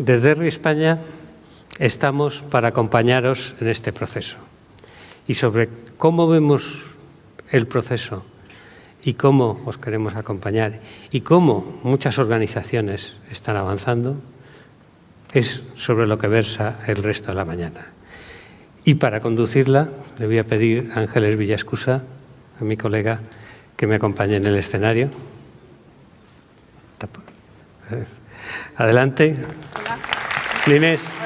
Desde RRI España estamos para acompañaros en este proceso. Y sobre cómo vemos el proceso y cómo os queremos acompañar y cómo muchas organizaciones están avanzando, es sobre lo que versa el resto de la mañana. Y para conducirla le voy a pedir a Ángeles Villascusa, a mi colega, que me acompañe en el escenario. Adelante. Hola. Inés,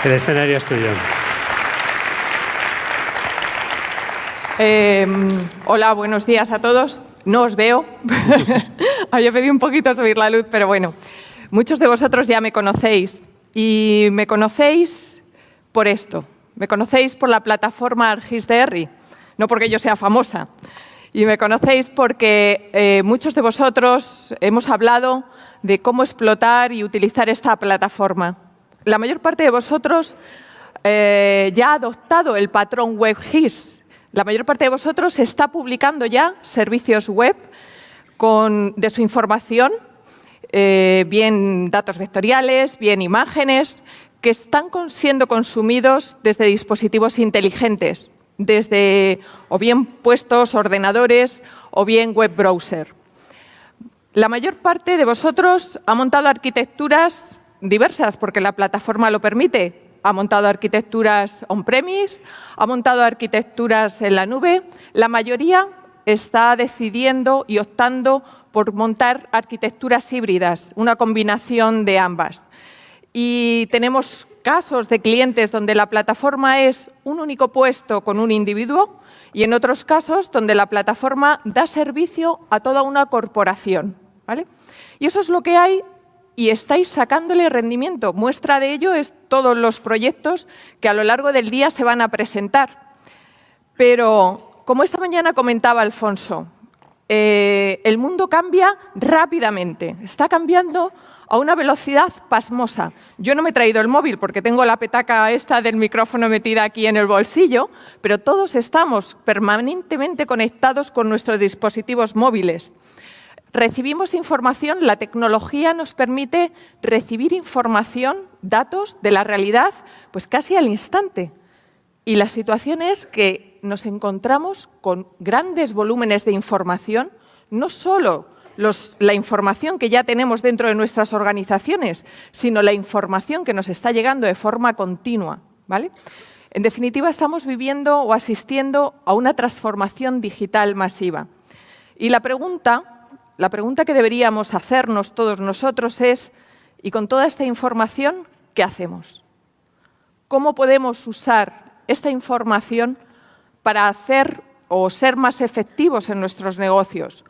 el escenario es tuyo. Hola, buenos días a todos. No os veo. Había pedido un poquito subir la luz, pero bueno. Muchos de vosotros ya me conocéis y me conocéis por esto. Me conocéis por la plataforma ArcGIS de RRI, no porque yo sea famosa. Y me conocéis porque muchos de vosotros hemos hablado de cómo explotar y utilizar esta plataforma. La mayor parte de vosotros ya ha adoptado el patrón WebGIS. La mayor parte de vosotros está publicando ya servicios web de su información, bien datos vectoriales, bien imágenes, que están siendo consumidos desde dispositivos inteligentes, desde o bien puestos ordenadores o bien web browser. La mayor parte de vosotros ha montado arquitecturas diversas, porque la plataforma lo permite. Ha montado arquitecturas on-premise, ha montado arquitecturas en la nube. La mayoría está decidiendo y optando por montar arquitecturas híbridas, una combinación de ambas. Y tenemos casos de clientes donde la plataforma es un único puesto con un individuo y en otros casos donde la plataforma da servicio a toda una corporación, ¿vale? Y eso es lo que hay y estáis sacándole rendimiento. Muestra de ello es todos los proyectos que a lo largo del día se van a presentar. Pero, como esta mañana comentaba Alfonso, el mundo cambia rápidamente, está cambiando a una velocidad pasmosa. Yo no me he traído el móvil porque tengo la petaca esta del micrófono metida aquí en el bolsillo, pero todos estamos permanentemente conectados con nuestros dispositivos móviles. Recibimos información, la tecnología nos permite recibir información, datos de la realidad, pues casi al instante. Y la situación es que nos encontramos con grandes volúmenes de información, no solo la información que ya tenemos dentro de nuestras organizaciones, sino la información que nos está llegando de forma continua, ¿vale? En definitiva, estamos viviendo o asistiendo a una transformación digital masiva. Y la pregunta que deberíamos hacernos todos nosotros es, ¿y con toda esta información qué hacemos? ¿Cómo podemos usar esta información para hacer o ser más efectivos en nuestros negocios?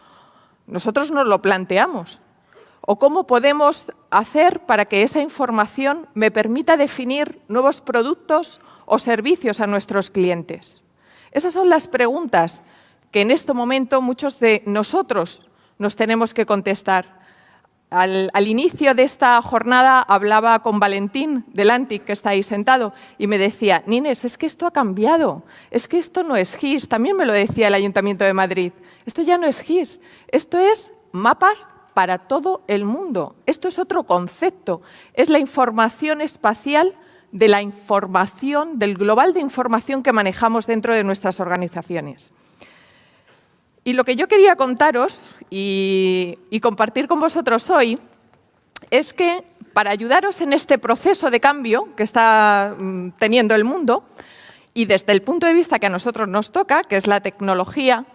Nosotros nos lo planteamos. ¿O cómo podemos hacer para que esa información me permita definir nuevos productos o servicios a nuestros clientes? Esas son las preguntas que en este momento muchos de nosotros nos tenemos que contestar. Al inicio de esta jornada hablaba con Valentín del Antic, que está ahí sentado, y me decía, Nines, es que esto ha cambiado, es que esto no es GIS. También me lo decía el Ayuntamiento de Madrid. Esto ya no es GIS, esto es mapas para todo el mundo. Esto es otro concepto, es la información espacial de la información, del global de información que manejamos dentro de nuestras organizaciones. Y lo que yo quería contaros y compartir con vosotros hoy es que para ayudaros en este proceso de cambio que está teniendo el mundo y desde el punto de vista que a nosotros nos toca, que es la tecnología,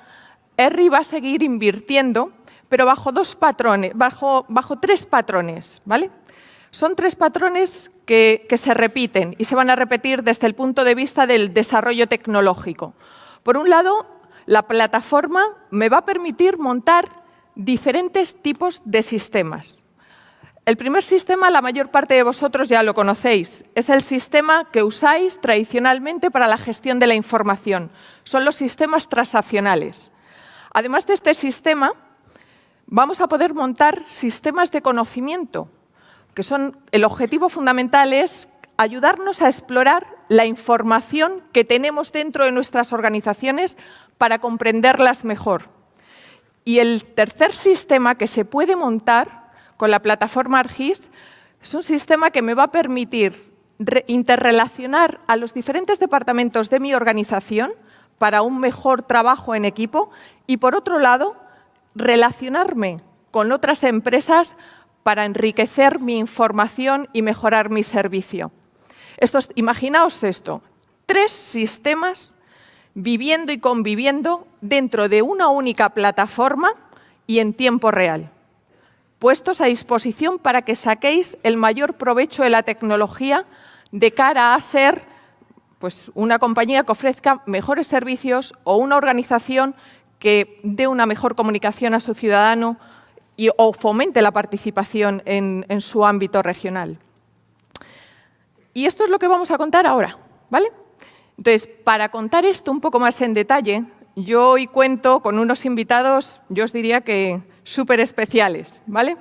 RRI va a seguir invirtiendo, pero bajo tres patrones, ¿vale? Son tres patrones que se repiten y se van a repetir desde el punto de vista del desarrollo tecnológico. Por un lado, la plataforma me va a permitir montar diferentes tipos de sistemas. El primer sistema, la mayor parte de vosotros ya lo conocéis. Es el sistema que usáis tradicionalmente para la gestión de la información. Son los sistemas transaccionales. Además de este sistema, vamos a poder montar sistemas de conocimiento, que son, el objetivo fundamental es ayudarnos a explorar la información que tenemos dentro de nuestras organizaciones para comprenderlas mejor. Y el tercer sistema que se puede montar con la plataforma ArcGIS Es un sistema que me va a permitir interrelacionar a los diferentes departamentos de mi organización para un mejor trabajo en equipo y, por otro lado, relacionarme con otras empresas para enriquecer mi información y mejorar mi servicio. Imaginaos esto, 3 sistemas viviendo y conviviendo dentro de una única plataforma y en tiempo real, puestos a disposición para que saquéis el mayor provecho de la tecnología de cara a ser pues, una compañía que ofrezca mejores servicios o una organización que dé una mejor comunicación a su ciudadano o fomente la participación en su ámbito regional. Y esto es lo que vamos a contar ahora, ¿vale? Entonces, para contar esto un poco más en detalle, yo hoy cuento con unos invitados, yo os diría que súper especiales, ¿vale?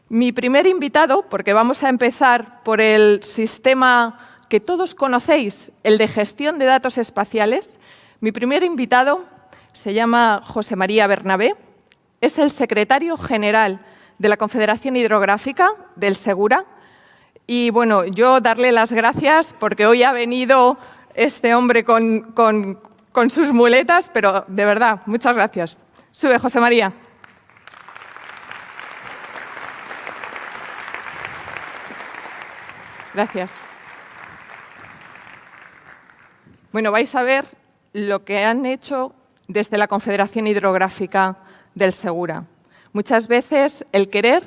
Mi primer invitado, porque vamos a empezar por el sistema que todos conocéis, el de gestión de datos espaciales. Mi primer invitado se llama José María Bernabé, es el secretario general de la Confederación Hidrográfica del Segura. Y bueno, yo darle las gracias porque hoy ha venido este hombre con sus muletas, pero de verdad, muchas gracias. Sube, José María. Gracias. Bueno, vais a ver lo que han hecho desde la Confederación Hidrográfica del Segura. Muchas veces el querer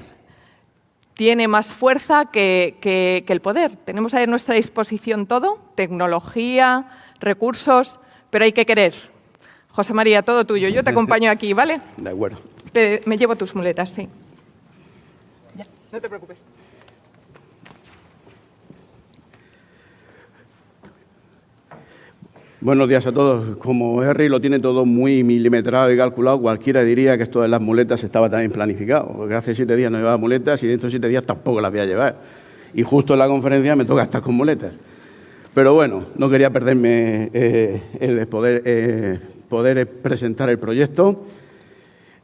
tiene más fuerza que el poder. Tenemos ahí a nuestra disposición todo, tecnología, recursos, pero hay que querer. José María, todo tuyo. Yo te acompaño aquí, ¿vale? De acuerdo. Me llevo tus muletas, sí. Ya, no te preocupes. Buenos días a todos. Como Henry lo tiene todo muy milimetrado y calculado, cualquiera diría que esto de las muletas estaba también planificado, porque hace 7 días no llevaba muletas y dentro de 7 días tampoco las voy a llevar. Y justo en la conferencia me toca estar con muletas. Pero bueno, no quería perderme el poder presentar el proyecto.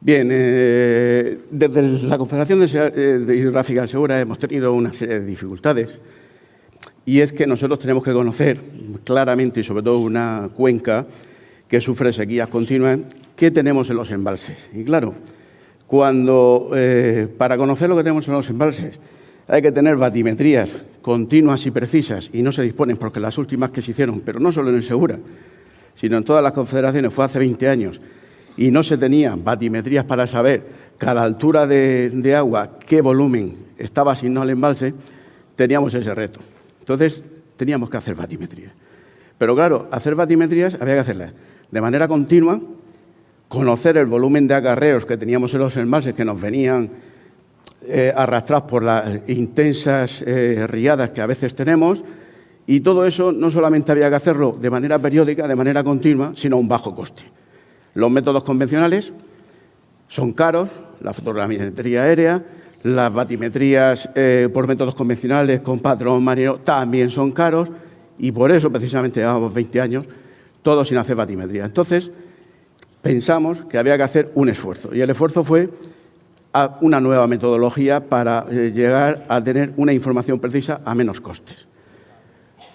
Bien, desde la Confederación Hidrográfica del Segura hemos tenido una serie de dificultades. Y es que nosotros tenemos que conocer claramente, y sobre todo una cuenca que sufre sequías continuas, qué tenemos en los embalses. Y claro, para conocer lo que tenemos en los embalses hay que tener batimetrías continuas y precisas, y no se disponen porque las últimas que se hicieron, pero no solo en el Segura, sino en todas las confederaciones, fue hace 20 años, y no se tenían batimetrías para saber cada altura de agua qué volumen estaba asignado al embalse, teníamos ese reto. Entonces, teníamos que hacer batimetrías. Pero claro, hacer batimetrías había que hacerlas de manera continua, conocer el volumen de acarreos que teníamos en los embalses que nos venían arrastrados por las intensas riadas que a veces tenemos, y todo eso no solamente había que hacerlo de manera periódica, de manera continua, sino a un bajo coste. Los métodos convencionales son caros, la fotogrametría aérea, las batimetrías por métodos convencionales con patrón marino también son caros, y por eso precisamente llevamos 20 años todos sin hacer batimetría. Entonces pensamos que había que hacer un esfuerzo, y el esfuerzo fue a una nueva metodología para llegar a tener una información precisa a menos costes.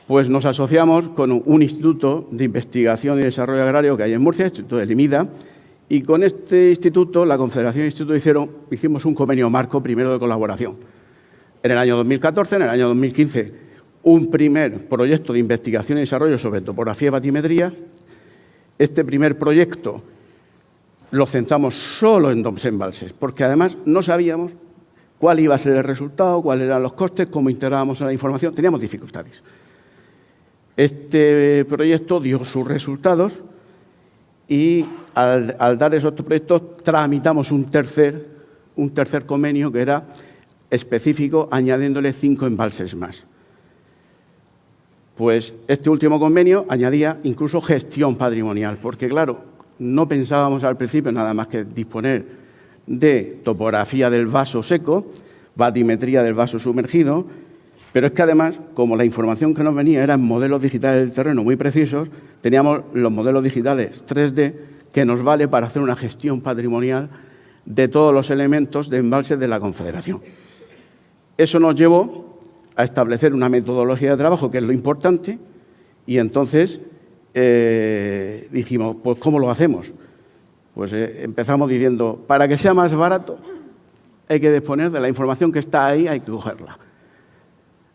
Pues nos asociamos con un instituto de investigación y desarrollo agrario que hay en Murcia, el Instituto del IMIDA, y con este instituto, la Confederación y el Instituto hicimos un convenio marco primero de colaboración. En el año 2014, en el año 2015, un primer proyecto de investigación y desarrollo sobre topografía y batimetría. Este primer proyecto lo centramos solo en 2 embalses, porque además no sabíamos cuál iba a ser el resultado, cuáles eran los costes, cómo integrábamos la información, teníamos dificultades. Este proyecto dio sus resultados y al dar esos proyectos tramitamos un tercer convenio que era específico, añadiéndole 5 embalses más. Pues este último convenio añadía incluso gestión patrimonial, porque claro, no pensábamos al principio nada más que disponer de topografía del vaso seco, batimetría del vaso sumergido, pero es que además, como la información que nos venía eran modelos digitales del terreno muy precisos, teníamos los modelos digitales 3D que nos vale para hacer una gestión patrimonial de todos los elementos de embalses de la Confederación. Eso nos llevó a establecer una metodología de trabajo, que es lo importante, y entonces dijimos, pues ¿cómo lo hacemos? Pues empezamos diciendo, para que sea más barato, hay que disponer de la información que está ahí, hay que cogerla.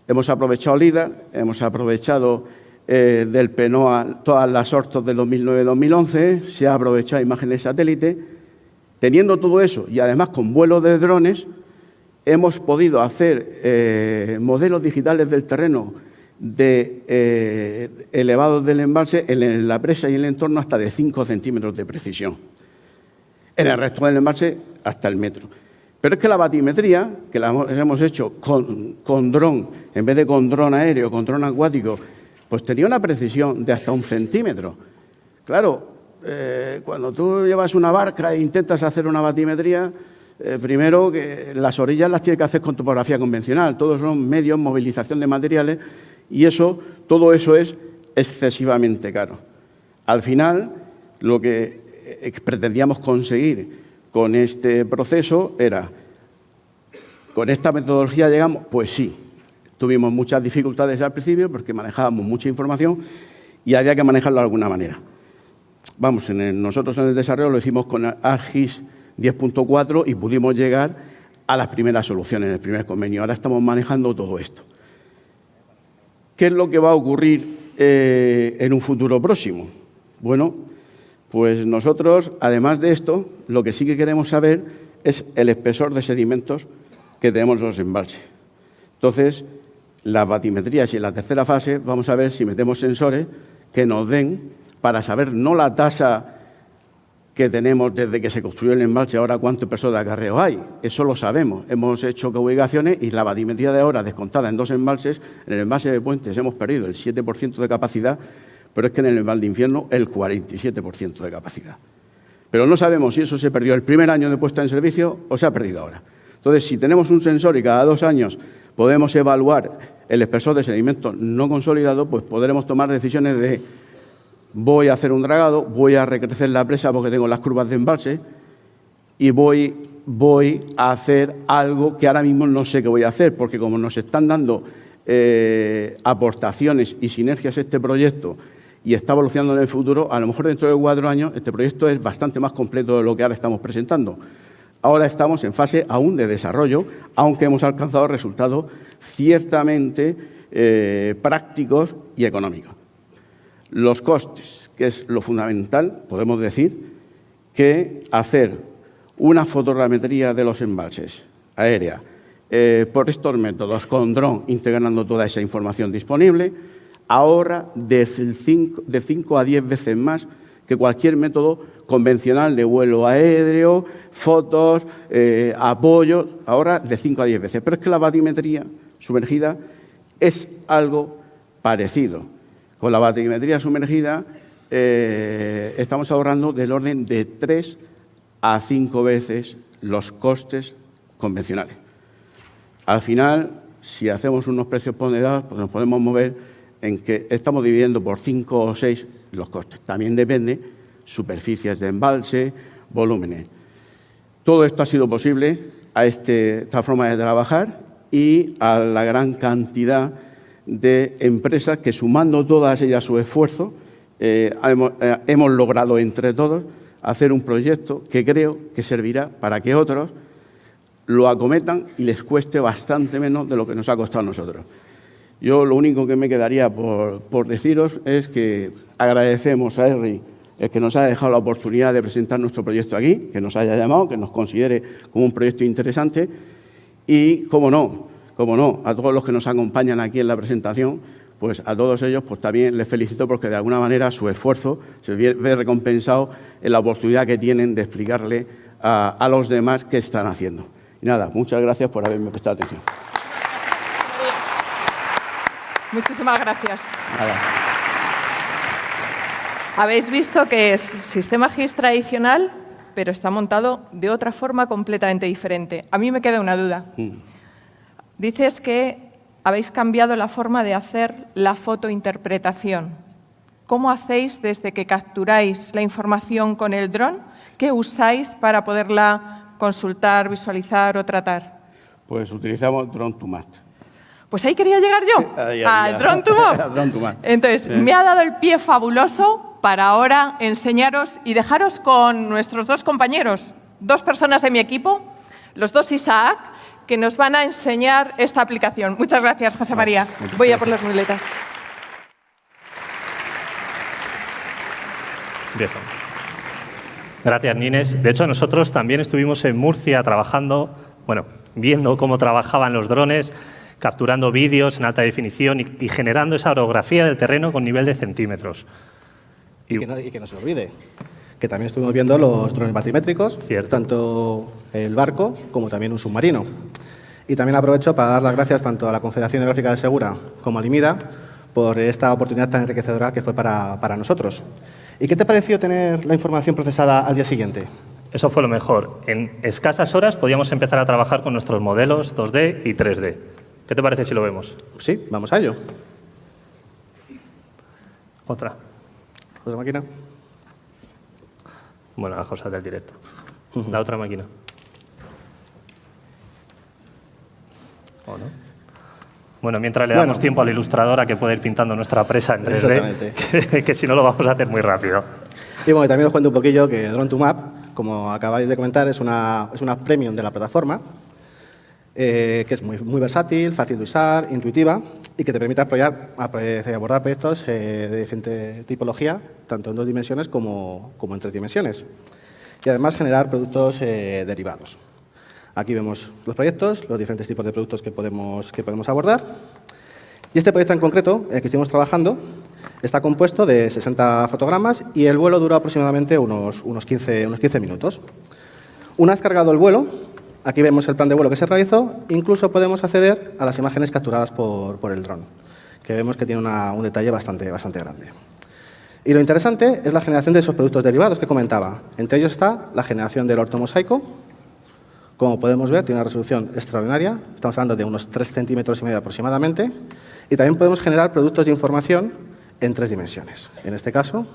Hemos aprovechado LIDAR, hemos aprovechado del PENOA todas las ortos de 2009-2011, se ha aprovechado imágenes de satélite. Teniendo todo eso y además con vuelos de drones, hemos podido hacer modelos digitales del terreno elevados del embalse en la presa y el entorno hasta de 5 centímetros de precisión. En el resto del embalse hasta el metro. Pero es que la batimetría, que la hemos hecho con dron, en vez de con dron aéreo, con dron acuático, pues tenía una precisión de hasta 1 centímetro. Claro, cuando tú llevas una barca e intentas hacer una batimetría, primero que las orillas las tienes que hacer con topografía convencional, todos son medios, movilización de materiales, y todo eso es excesivamente caro. Al final, lo que pretendíamos conseguir con este proceso era, ¿con esta metodología llegamos? Pues sí. Tuvimos muchas dificultades al principio porque manejábamos mucha información y había que manejarlo de alguna manera. Vamos, nosotros en el desarrollo lo hicimos con ArcGIS 10.4 y pudimos llegar a las primeras soluciones, el primer convenio. Ahora estamos manejando todo esto. ¿Qué es lo que va a ocurrir en un futuro próximo? Bueno, pues nosotros, además de esto, lo que sí que queremos saber es el espesor de sedimentos que tenemos en los embalses. Entonces, las batimetrías y en la tercera fase vamos a ver si metemos sensores que nos den para saber no la tasa que tenemos desde que se construyó el embalse, ahora cuánto espesor de acarreo hay. Eso lo sabemos. Hemos hecho comunicaciones y la batimetría de ahora descontada en 2 embalses, en el embalse de Puentes hemos perdido el 7% de capacidad, pero es que en el Val de Infierno el 47% de capacidad. Pero no sabemos si eso se perdió el primer año de puesta en servicio o se ha perdido ahora. Entonces, si tenemos un sensor y cada 2 años podemos evaluar el espesor de sedimentos no consolidado, pues podremos tomar decisiones de voy a hacer un dragado, voy a recrecer la presa porque tengo las curvas de embalse y voy a hacer algo que ahora mismo no sé qué voy a hacer, porque como nos están dando aportaciones y sinergias este proyecto y está evolucionando en el futuro, a lo mejor dentro de 4 años este proyecto es bastante más completo de lo que ahora estamos presentando. Ahora estamos en fase aún de desarrollo, aunque hemos alcanzado resultados ciertamente prácticos y económicos. Los costes, que es lo fundamental, podemos decir que hacer una fotogrametría de los embalses aérea por estos métodos con dron, integrando toda esa información disponible, ahorra de 5 a 10 veces más que cualquier método convencional de vuelo aéreo, fotos, apoyos, ahorra de 5 a 10 veces. Pero es que la batimetría sumergida es algo parecido. Con la batimetría sumergida estamos ahorrando del orden de 3 a 5 veces los costes convencionales. Al final, si hacemos unos precios ponderados, pues nos podemos mover en que estamos dividiendo por 5 o 6 los costes. También depende superficies de embalse, volúmenes. Todo esto ha sido posible a esta forma de trabajar y a la gran cantidad de empresas que, sumando todas ellas su esfuerzo, hemos logrado entre todos hacer un proyecto que creo que servirá para que otros lo acometan y les cueste bastante menos de lo que nos ha costado a nosotros. Yo lo único que me quedaría por deciros es que agradecemos a ERRI el que nos haya dejado la oportunidad de presentar nuestro proyecto aquí, que nos haya llamado, que nos considere como un proyecto interesante y, cómo no, a todos los que nos acompañan aquí en la presentación, pues a todos ellos pues también les felicito porque de alguna manera su esfuerzo se ve recompensado en la oportunidad que tienen de explicarle a los demás qué están haciendo. Y nada, muchas gracias por haberme prestado atención. Muchísimas gracias. Nada. Habéis visto que es sistema GIS tradicional, pero está montado de otra forma completamente diferente. A mí me queda una duda. Dices que habéis cambiado la forma de hacer la fotointerpretación. ¿Cómo hacéis desde que capturáis la información con el dron? ¿Qué usáis para poderla consultar, visualizar o tratar? Pues utilizamos Drone to Map. Pues ahí quería llegar yo, al Drone to Map. Drone to Map. Entonces, me ha dado el pie fabuloso para ahora enseñaros y dejaros con nuestros dos compañeros, dos personas de mi equipo, los dos Isaac, que nos van a enseñar esta aplicación. Muchas gracias, José María. Voy a por las muletas. Empiezo. Gracias, Nines. De hecho, nosotros también estuvimos en Murcia trabajando, bueno, viendo cómo trabajaban los drones, capturando vídeos en alta definición y generando esa orografía del terreno con nivel de centímetros. Y que no se olvide, que también estuvimos viendo los drones batimétricos, Cierto. tanto el barco como también un submarino. Y también aprovecho para dar las gracias tanto a la Confederación Hidrográfica de Segura como a Limida por esta oportunidad tan enriquecedora que fue para nosotros. ¿Y qué te pareció tener la información procesada al día siguiente? Eso fue lo mejor. En escasas horas podíamos empezar a trabajar con nuestros modelos 2D y 3D. ¿Qué te parece si lo vemos? Sí, vamos a ello. Otra. ¿Otra máquina? Bueno, las cosas del directo. La otra máquina. ¿O no? Bueno, mientras le damos tiempo al ilustrador a que pueda ir pintando nuestra presa en 3D, que si no lo vamos a hacer muy rápido. Y bueno, también os cuento un poquillo que Drone to Map, como acabáis de comentar, es una premium de la plataforma, que es muy versátil, fácil de usar, intuitiva y que te permite abordar proyectos de diferente tipología, tanto en 2 dimensiones como en 3 dimensiones. Y además generar productos derivados. Aquí vemos los proyectos, los diferentes tipos de productos que podemos abordar. Y este proyecto en concreto, el que estuvimos trabajando, está compuesto de 60 fotogramas y el vuelo dura aproximadamente unos 15 minutos. Una vez cargado el vuelo, aquí vemos el plan de vuelo que se realizó, incluso podemos acceder a las imágenes capturadas por el dron, que vemos que tiene un detalle bastante grande. Y lo interesante es la generación de esos productos derivados que comentaba. Entre ellos está la generación del ortomosaico. Como podemos ver, tiene una resolución extraordinaria. Estamos hablando de unos 3,5 centímetros aproximadamente. Y también podemos generar productos de información en 3 dimensiones. En este caso,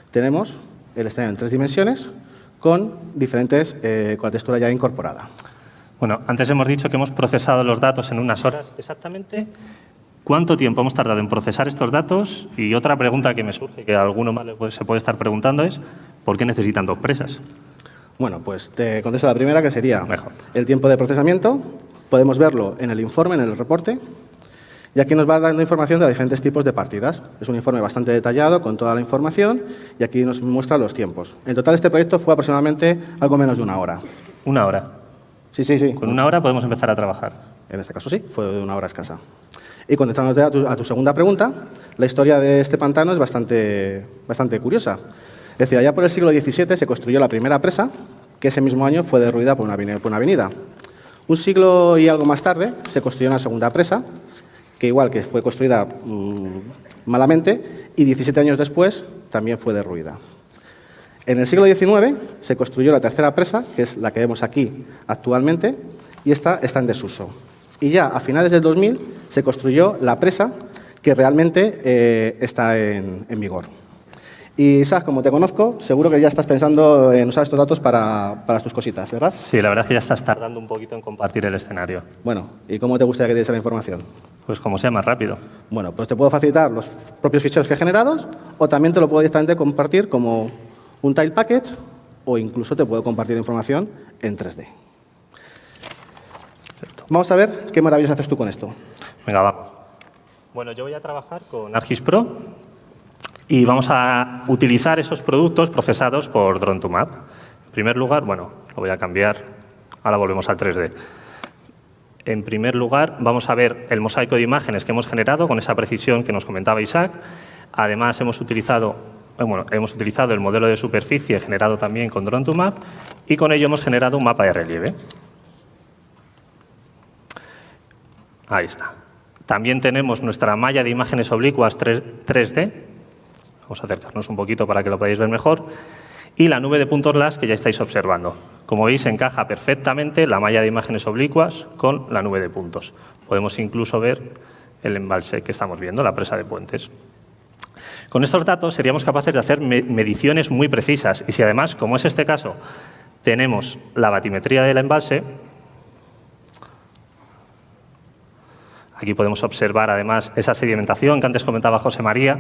tenemos el escenario en 3 dimensiones con con la textura ya incorporada. Bueno, antes hemos dicho que hemos procesado los datos en unas horas. Exactamente, ¿cuánto tiempo hemos tardado en procesar estos datos? Y otra pregunta que me surge, que a alguno más se puede estar preguntando, es ¿por qué necesitan 2 presas? Bueno, pues te contesto la primera, que sería Mejor. el tiempo de procesamiento. Podemos verlo en el informe, en el reporte. Y aquí nos va dando información de los diferentes tipos de partidas. Es un informe bastante detallado con toda la información y aquí nos muestra los tiempos. En total, este proyecto fue aproximadamente algo menos de 1 hora. 1 hora. Sí. Con 1 hora podemos empezar a trabajar. En este caso sí, fue de 1 hora escasa. Y contestándote a tu segunda pregunta, la historia de este pantano es bastante curiosa. Es decir, allá por el siglo XVII se construyó la primera presa, que ese mismo año fue derruida por una avenida. Un siglo y algo más tarde se construyó una segunda presa, que igual que fue construida malamente, y 17 años después también fue derruida. En el siglo XIX se construyó la tercera presa, que es la que vemos aquí actualmente, y esta está en desuso. Y ya a finales del 2000 se construyó la presa que realmente está en vigor. Y Isaac, como te conozco, seguro que ya estás pensando en usar estos datos para tus cositas, ¿verdad? Sí, la verdad es que ya estás tardando un poquito en compartir el escenario. Bueno, ¿y cómo te gustaría que te diese la información? Pues como sea más rápido. Bueno, pues te puedo facilitar los propios ficheros que he generado o también te lo puedo directamente compartir como un tile package o incluso te puedo compartir información en 3D. Perfecto. Vamos a ver qué maravillas haces tú con esto. Venga, vamos. Bueno, yo voy a trabajar con ArcGIS Pro y vamos a utilizar esos productos procesados por Drone to Map. En primer lugar, bueno, lo voy a cambiar. Ahora volvemos al 3D. En primer lugar, vamos a ver el mosaico de imágenes que hemos generado con esa precisión que nos comentaba Isaac. Además, hemos utilizado el modelo de superficie generado también con Drone to Map y con ello hemos generado un mapa de relieve. Ahí está. También tenemos nuestra malla de imágenes oblicuas 3D. Vamos a acercarnos un poquito para que lo podáis ver mejor. Y la nube de puntos LAS que ya estáis observando. Como veis, encaja perfectamente la malla de imágenes oblicuas con la nube de puntos. Podemos incluso ver el embalse que estamos viendo, la presa de Puentes. Con estos datos seríamos capaces de hacer mediciones muy precisas. Y si además, como es este caso, tenemos la batimetría del embalse, Aquí podemos observar, además, esa sedimentación que antes comentaba José María.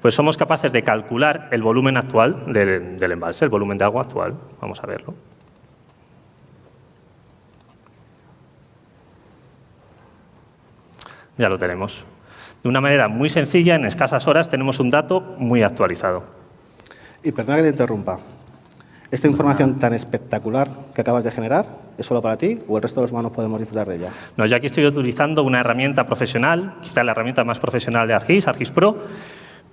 Pues somos capaces de calcular el volumen actual del embalse, el volumen de agua actual. Vamos a verlo. Ya lo tenemos. De una manera muy sencilla, en escasas horas, tenemos un dato muy actualizado. Y perdona que te interrumpa. ¿Esta información tan espectacular que acabas de generar es solo para ti o el resto de los humanos podemos disfrutar de ella? No, yo aquí estoy utilizando una herramienta profesional, quizá la herramienta más profesional de ArcGIS, ArcGIS Pro,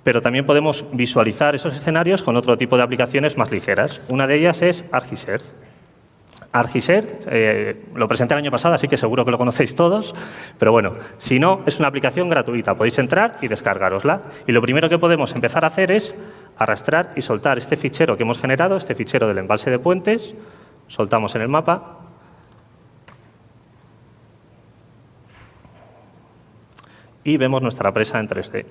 pero también podemos visualizar esos escenarios con otro tipo de aplicaciones más ligeras. Una de ellas es ArcGIS Earth. ArcGIS Earth, lo presenté el año pasado, así que seguro que lo conocéis todos, pero bueno, si no, es una aplicación gratuita, podéis entrar y descargarosla. Y lo primero que podemos empezar a hacer es arrastrar y soltar este fichero que hemos generado, este fichero del embalse de Puentes, soltamos en el mapa y vemos nuestra presa en 3D.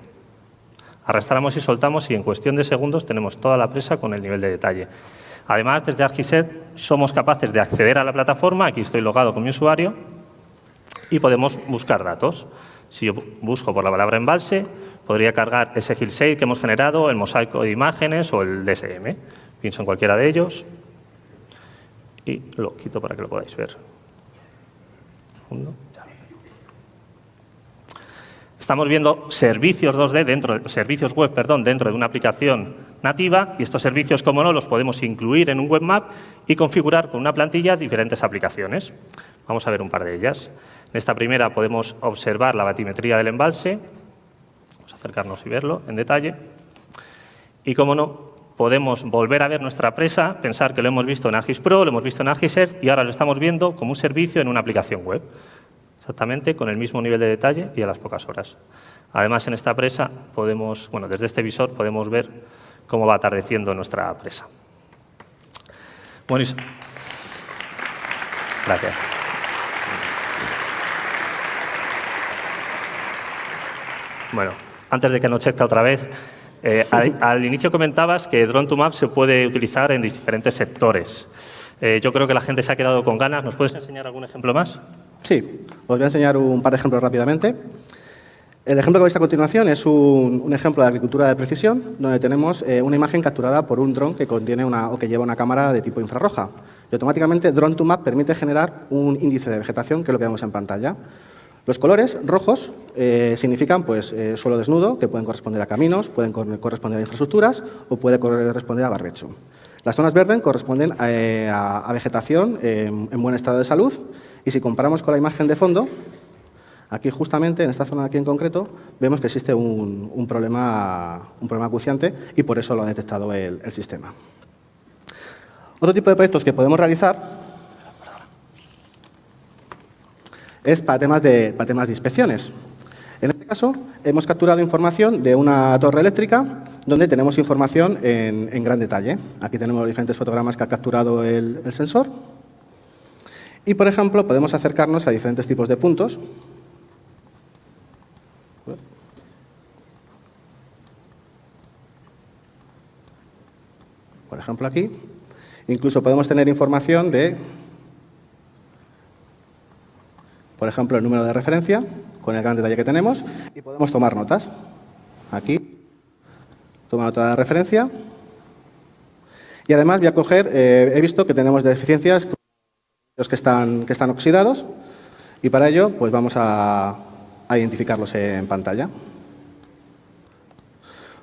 Arrastramos y soltamos y en cuestión de segundos tenemos toda la presa con el nivel de detalle. Además, desde ArcGIS Earth somos capaces de acceder a la plataforma, aquí estoy logado con mi usuario, y podemos buscar datos. Si yo busco por la palabra embalse, podría cargar ese hillscape que hemos generado, el mosaico de imágenes o el DSM. Pienso en cualquiera de ellos y lo quito para que lo podáis ver. Estamos viendo servicios 2D servicios web, dentro de una aplicación nativa y estos servicios, como no, los podemos incluir en un webmap y configurar con una plantilla diferentes aplicaciones. Vamos a ver un par de ellas. En esta primera podemos observar la batimetría del embalse. Vamos a acercarnos y verlo en detalle. Y, como no, podemos volver a ver nuestra presa, pensar que lo hemos visto en ArcGIS Pro, lo hemos visto en ArcGIS Earth y ahora lo estamos viendo como un servicio en una aplicación web. Exactamente con el mismo nivel de detalle y a las pocas horas. Además, en esta presa podemos, desde este visor podemos ver cómo va atardeciendo nuestra presa. Bueno, gracias. Bueno, antes de que anochezca otra vez, al inicio comentabas que Drone2Map se puede utilizar en diferentes sectores. Yo creo que la gente se ha quedado con ganas. ¿Nos puedes enseñar algún ejemplo más? Sí, os voy a enseñar un par de ejemplos rápidamente. El ejemplo que veis a continuación es un ejemplo de agricultura de precisión, donde tenemos una imagen capturada por un dron que contiene que lleva una cámara de tipo infrarroja. Y automáticamente Drone2Map permite generar un índice de vegetación, que es lo que vemos en pantalla. Los colores rojos significan suelo desnudo, que pueden corresponder a caminos, pueden corresponder a infraestructuras o puede corresponder a barbecho. Las zonas verdes corresponden a vegetación en buen estado de salud. Y si comparamos con la imagen de fondo, aquí justamente, en esta zona de aquí en concreto, vemos que existe un problema acuciante y por eso lo ha detectado el sistema. Otro tipo de proyectos que podemos realizar es para temas de inspecciones. En este caso, hemos capturado información de una torre eléctrica donde tenemos información en gran detalle. Aquí tenemos los diferentes fotogramas que ha capturado el sensor. Y, por ejemplo, podemos acercarnos a diferentes tipos de puntos. Por ejemplo, aquí. Incluso podemos tener información de, por ejemplo, el número de referencia, con el gran detalle que tenemos, y podemos tomar notas. Aquí, toma nota de referencia. Y además voy a coger, he visto que tenemos deficiencias que están oxidados y para ello pues vamos a identificarlos en pantalla.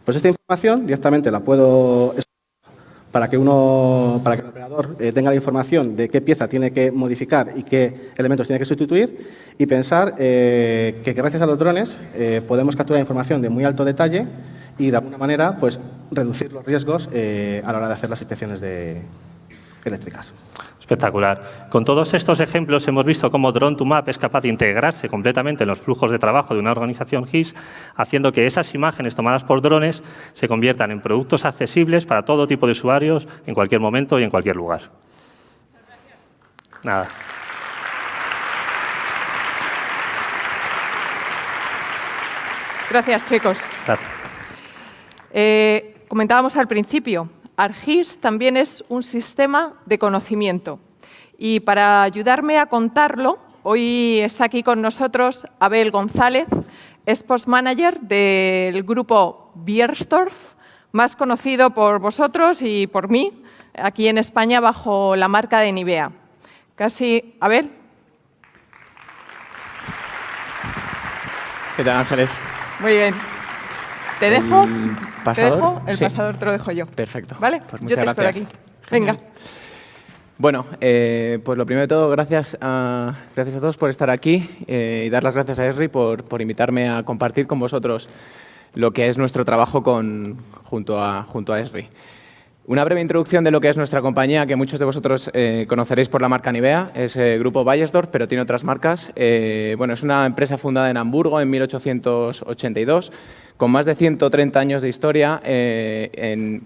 Pues esta información directamente la puedo para que el operador tenga la información de qué pieza tiene que modificar y qué elementos tiene que sustituir y pensar que gracias a los drones podemos capturar información de muy alto detalle y de alguna manera pues reducir los riesgos a la hora de hacer las inspecciones eléctricas. Espectacular. Con todos estos ejemplos hemos visto cómo Drone2Map es capaz de integrarse completamente en los flujos de trabajo de una organización GIS, haciendo que esas imágenes tomadas por drones se conviertan en productos accesibles para todo tipo de usuarios en cualquier momento y en cualquier lugar. Nada. Gracias, chicos. Gracias. Comentábamos al principio, ArcGIS también es un sistema de conocimiento. Y para ayudarme a contarlo, Hoy está aquí con nosotros Abel González, es Post Manager del grupo Beiersdorf, más conocido por vosotros y por mí, aquí en España bajo la marca de Nivea. Abel. ¿Qué tal, Ángeles? Muy bien. ¿Te dejo? ¿Pasador? El Sí. pasador te lo dejo yo. Perfecto. ¿Vale? Pues yo muchas te espero gracias. aquí. Venga. Bueno, pues lo primero de todo, gracias a todos por estar aquí y dar las gracias a Esri por invitarme a compartir con vosotros lo que es nuestro trabajo junto a Esri. Una breve introducción de lo que es nuestra compañía, que muchos de vosotros conoceréis por la marca Nivea, es Grupo Beiersdorf, pero tiene otras marcas. Bueno, es una empresa fundada en Hamburgo en 1882, con más de 130 años de historia,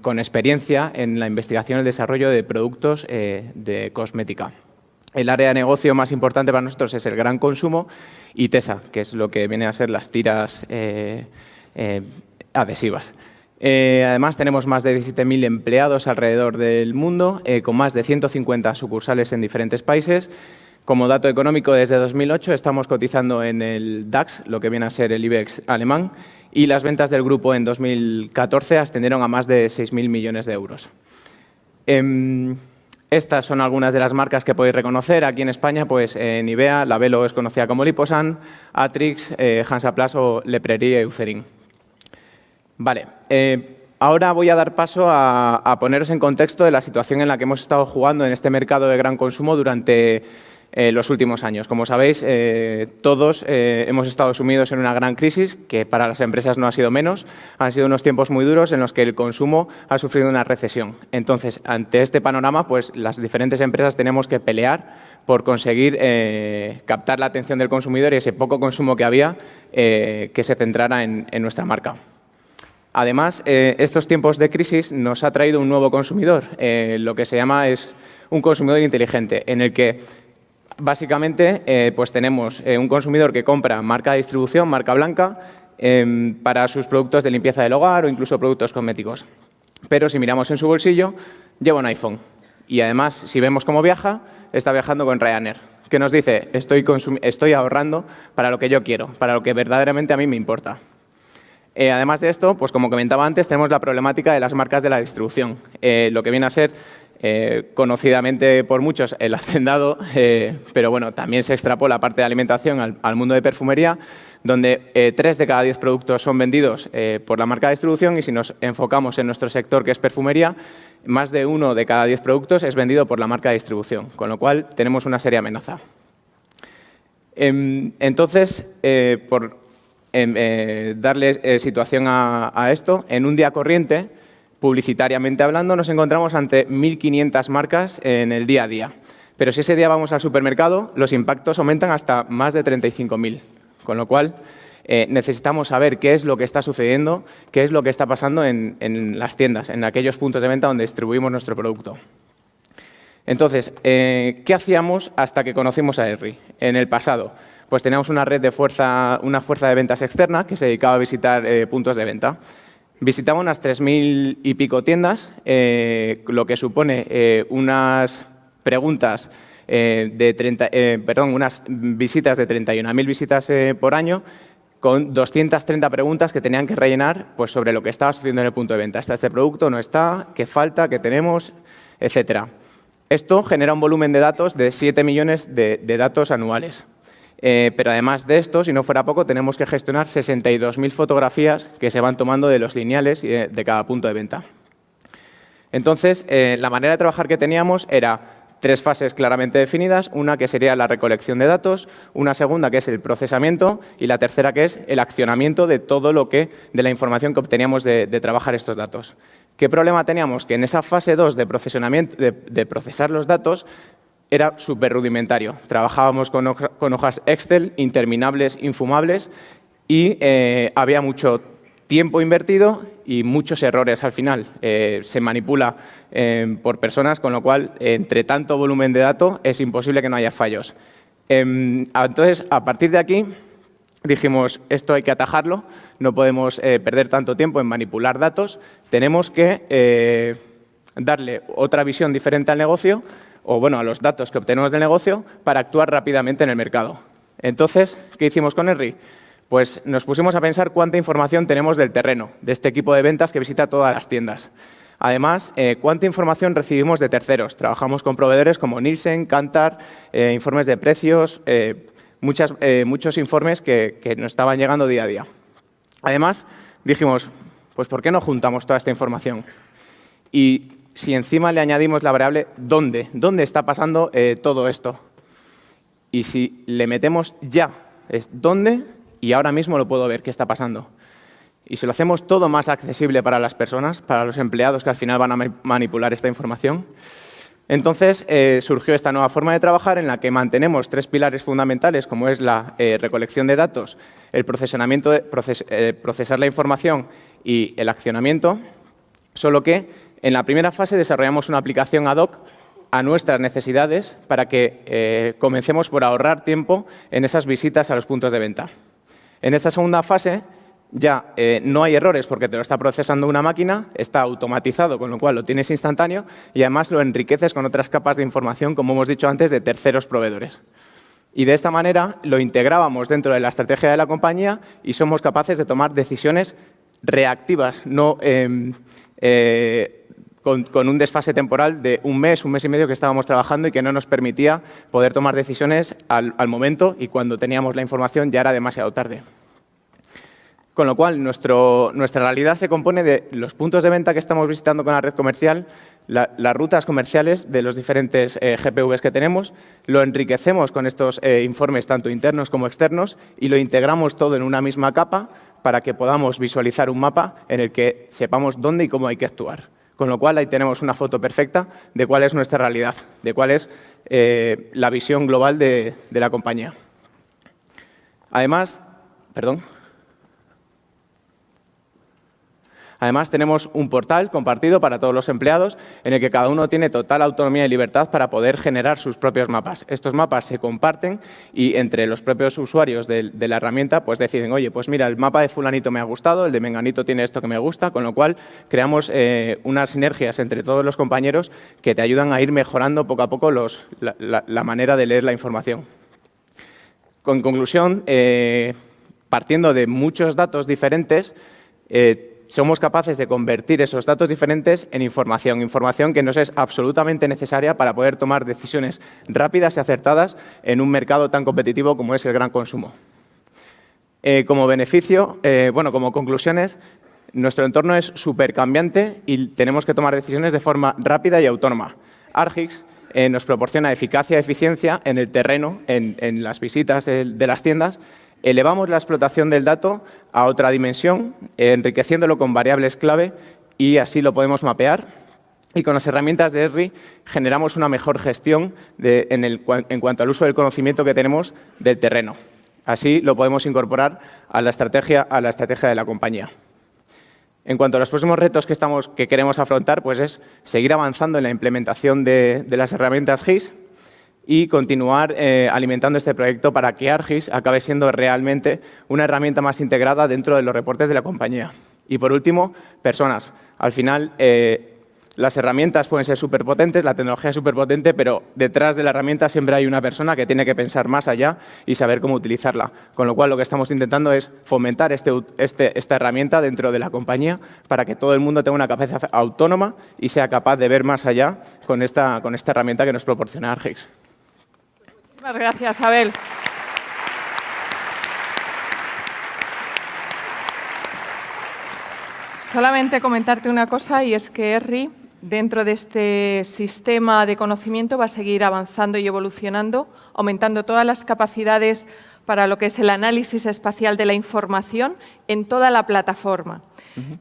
con experiencia en la investigación y el desarrollo de productos de cosmética. El área de negocio más importante para nosotros es el gran consumo y TESA, que es lo que viene a ser las tiras adhesivas. Además, tenemos más de 17.000 empleados alrededor del mundo, con más de 150 sucursales en diferentes países. Como dato económico, desde 2008 estamos cotizando en el DAX, lo que viene a ser el IBEX alemán, y las ventas del grupo en 2014 ascendieron a más de 6.000 millones de euros. Estas son algunas de las marcas que podéis reconocer. Aquí en España, pues Nivea, la Velo es conocida como Liposan, Atrix, Hansaplast o Le Prairie y Eucerin. Vale, ahora voy a dar paso a poneros en contexto de la situación en la que hemos estado jugando en este mercado de gran consumo durante los últimos años. Como sabéis, todos hemos estado sumidos en una gran crisis, que para las empresas no ha sido menos. Han sido unos tiempos muy duros en los que el consumo ha sufrido una recesión. Entonces, ante este panorama, pues las diferentes empresas tenemos que pelear por conseguir captar la atención del consumidor y ese poco consumo que había que se centrara en nuestra marca. Además, estos tiempos de crisis nos ha traído un nuevo consumidor, lo que se llama es un consumidor inteligente, en el que básicamente pues tenemos un consumidor que compra marca de distribución, marca blanca, para sus productos de limpieza del hogar o incluso productos cosméticos. Pero si miramos en su bolsillo, lleva un iPhone. Y además, si vemos cómo viaja, está viajando con Ryanair, que nos dice, estoy ahorrando para lo que yo quiero, para lo que verdaderamente a mí me importa. Además de esto, pues como comentaba antes, tenemos la problemática de las marcas de la distribución, lo que viene a ser conocidamente por muchos el hacendado, pero bueno, también se extrapola parte de alimentación al mundo de perfumería, donde 3 de cada 10 productos son vendidos por la marca de distribución y si nos enfocamos en nuestro sector, que es perfumería, más de 1 de cada 10 productos es vendido por la marca de distribución, con lo cual tenemos una seria amenaza. Entonces, por darle situación a esto, en un día corriente, publicitariamente hablando, nos encontramos ante 1.500 marcas en el día a día. Pero si ese día vamos al supermercado, los impactos aumentan hasta más de 35.000. Con lo cual, necesitamos saber qué es lo que está sucediendo, qué es lo que está pasando en las tiendas, en aquellos puntos de venta donde distribuimos nuestro producto. Entonces, ¿qué hacíamos hasta que conocimos a Esri? En el pasado, pues teníamos una fuerza de ventas externa que se dedicaba a visitar puntos de venta. Visitaba unas 3.000 y pico tiendas, lo que supone unas preguntas unas visitas de 31.000 visitas por año, con 230 preguntas que tenían que rellenar pues, sobre lo que estaba sucediendo en el punto de venta. ¿Está este producto? ¿No está? ¿Qué falta? ¿Qué tenemos? Etcétera. Esto genera un volumen de datos de 7 millones de datos anuales. Pero además de esto, si no fuera poco, tenemos que gestionar 62.000 fotografías que se van tomando de los lineales de cada punto de venta. Entonces, la manera de trabajar que teníamos era 3 fases claramente definidas, una que sería la recolección de datos, una segunda que es el procesamiento y la tercera que es el accionamiento de todo de la información que obteníamos de trabajar estos datos. ¿Qué problema teníamos? Que en esa fase 2 de procesamiento, de procesar los datos, era súper rudimentario. Trabajábamos con hojas Excel interminables, infumables y había mucho tiempo invertido y muchos errores al final. Se manipula por personas, con lo cual, entre tanto volumen de datos, es imposible que no haya fallos. Entonces, a partir de aquí, dijimos, esto hay que atajarlo, no podemos perder tanto tiempo en manipular datos, tenemos que darle otra visión diferente al negocio, o bueno, a los datos que obtenemos del negocio para actuar rápidamente en el mercado. Entonces, ¿qué hicimos con Henry? Pues nos pusimos a pensar cuánta información tenemos del terreno, de este equipo de ventas que visita todas las tiendas. Además, cuánta información recibimos de terceros. Trabajamos con proveedores como Nielsen, Kantar, informes de precios, muchos informes que nos estaban llegando día a día. Además, dijimos, pues ¿por qué no juntamos toda esta información? Y si encima le añadimos la variable ¿dónde? ¿Dónde está pasando todo esto? Y si le metemos ya, es ¿dónde? Y ahora mismo lo puedo ver qué está pasando. Y si lo hacemos todo más accesible para las personas, para los empleados que al final van a manipular esta información, entonces surgió esta nueva forma de trabajar en la que mantenemos 3 pilares fundamentales, como es la recolección de datos, el procesamiento, procesar la información y el accionamiento, solo que en la primera fase desarrollamos una aplicación ad hoc a nuestras necesidades para que comencemos por ahorrar tiempo en esas visitas a los puntos de venta. En esta segunda fase ya no hay errores porque te lo está procesando una máquina, está automatizado, con lo cual lo tienes instantáneo y además lo enriqueces con otras capas de información, como hemos dicho antes, de terceros proveedores. Y de esta manera lo integrábamos dentro de la estrategia de la compañía y somos capaces de tomar decisiones reactivas, no con un desfase temporal de un mes y medio que estábamos trabajando y que no nos permitía poder tomar decisiones al momento y cuando teníamos la información ya era demasiado tarde. Con lo cual, nuestra realidad se compone de los puntos de venta que estamos visitando con la red comercial, las rutas comerciales de los diferentes GPVs que tenemos, lo enriquecemos con estos informes tanto internos como externos y lo integramos todo en una misma capa para que podamos visualizar un mapa en el que sepamos dónde y cómo hay que actuar. Con lo cual, ahí tenemos una foto perfecta de cuál es nuestra realidad, de cuál es la visión global de la compañía. Además, tenemos un portal compartido para todos los empleados en el que cada uno tiene total autonomía y libertad para poder generar sus propios mapas. Estos mapas se comparten y entre los propios usuarios de la herramienta pues deciden, oye, pues mira, el mapa de fulanito me ha gustado, el de menganito tiene esto que me gusta, con lo cual creamos unas sinergias entre todos los compañeros que te ayudan a ir mejorando poco a poco la manera de leer la información. En conclusión, partiendo de muchos datos diferentes, somos capaces de convertir esos datos diferentes en información que nos es absolutamente necesaria para poder tomar decisiones rápidas y acertadas en un mercado tan competitivo como es el gran consumo. Como beneficio, como conclusiones, nuestro entorno es súper cambiante y tenemos que tomar decisiones de forma rápida y autónoma. Argix nos proporciona eficacia y eficiencia en el terreno, en las visitas de las tiendas. Elevamos la explotación del dato a otra dimensión, enriqueciéndolo con variables clave y así lo podemos mapear. Y con las herramientas de Esri generamos una mejor gestión en cuanto al uso del conocimiento que tenemos del terreno. Así lo podemos incorporar a la estrategia de la compañía. En cuanto a los próximos retos que queremos afrontar, pues es seguir avanzando en la implementación de las herramientas GIS y continuar alimentando este proyecto para que Argis acabe siendo realmente una herramienta más integrada dentro de los reportes de la compañía. Y por último, personas. Al final, las herramientas pueden ser súper potentes, la tecnología es súper potente, pero detrás de la herramienta siempre hay una persona que tiene que pensar más allá y saber cómo utilizarla. Con lo cual, lo que estamos intentando es fomentar esta herramienta dentro de la compañía para que todo el mundo tenga una capacidad autónoma y sea capaz de ver más allá con esta herramienta que nos proporciona Argix. Muchas gracias, Abel. Solamente comentarte una cosa y es que Esri, dentro de este sistema de conocimiento, va a seguir avanzando y evolucionando, aumentando todas las capacidades para lo que es el análisis espacial de la información en toda la plataforma.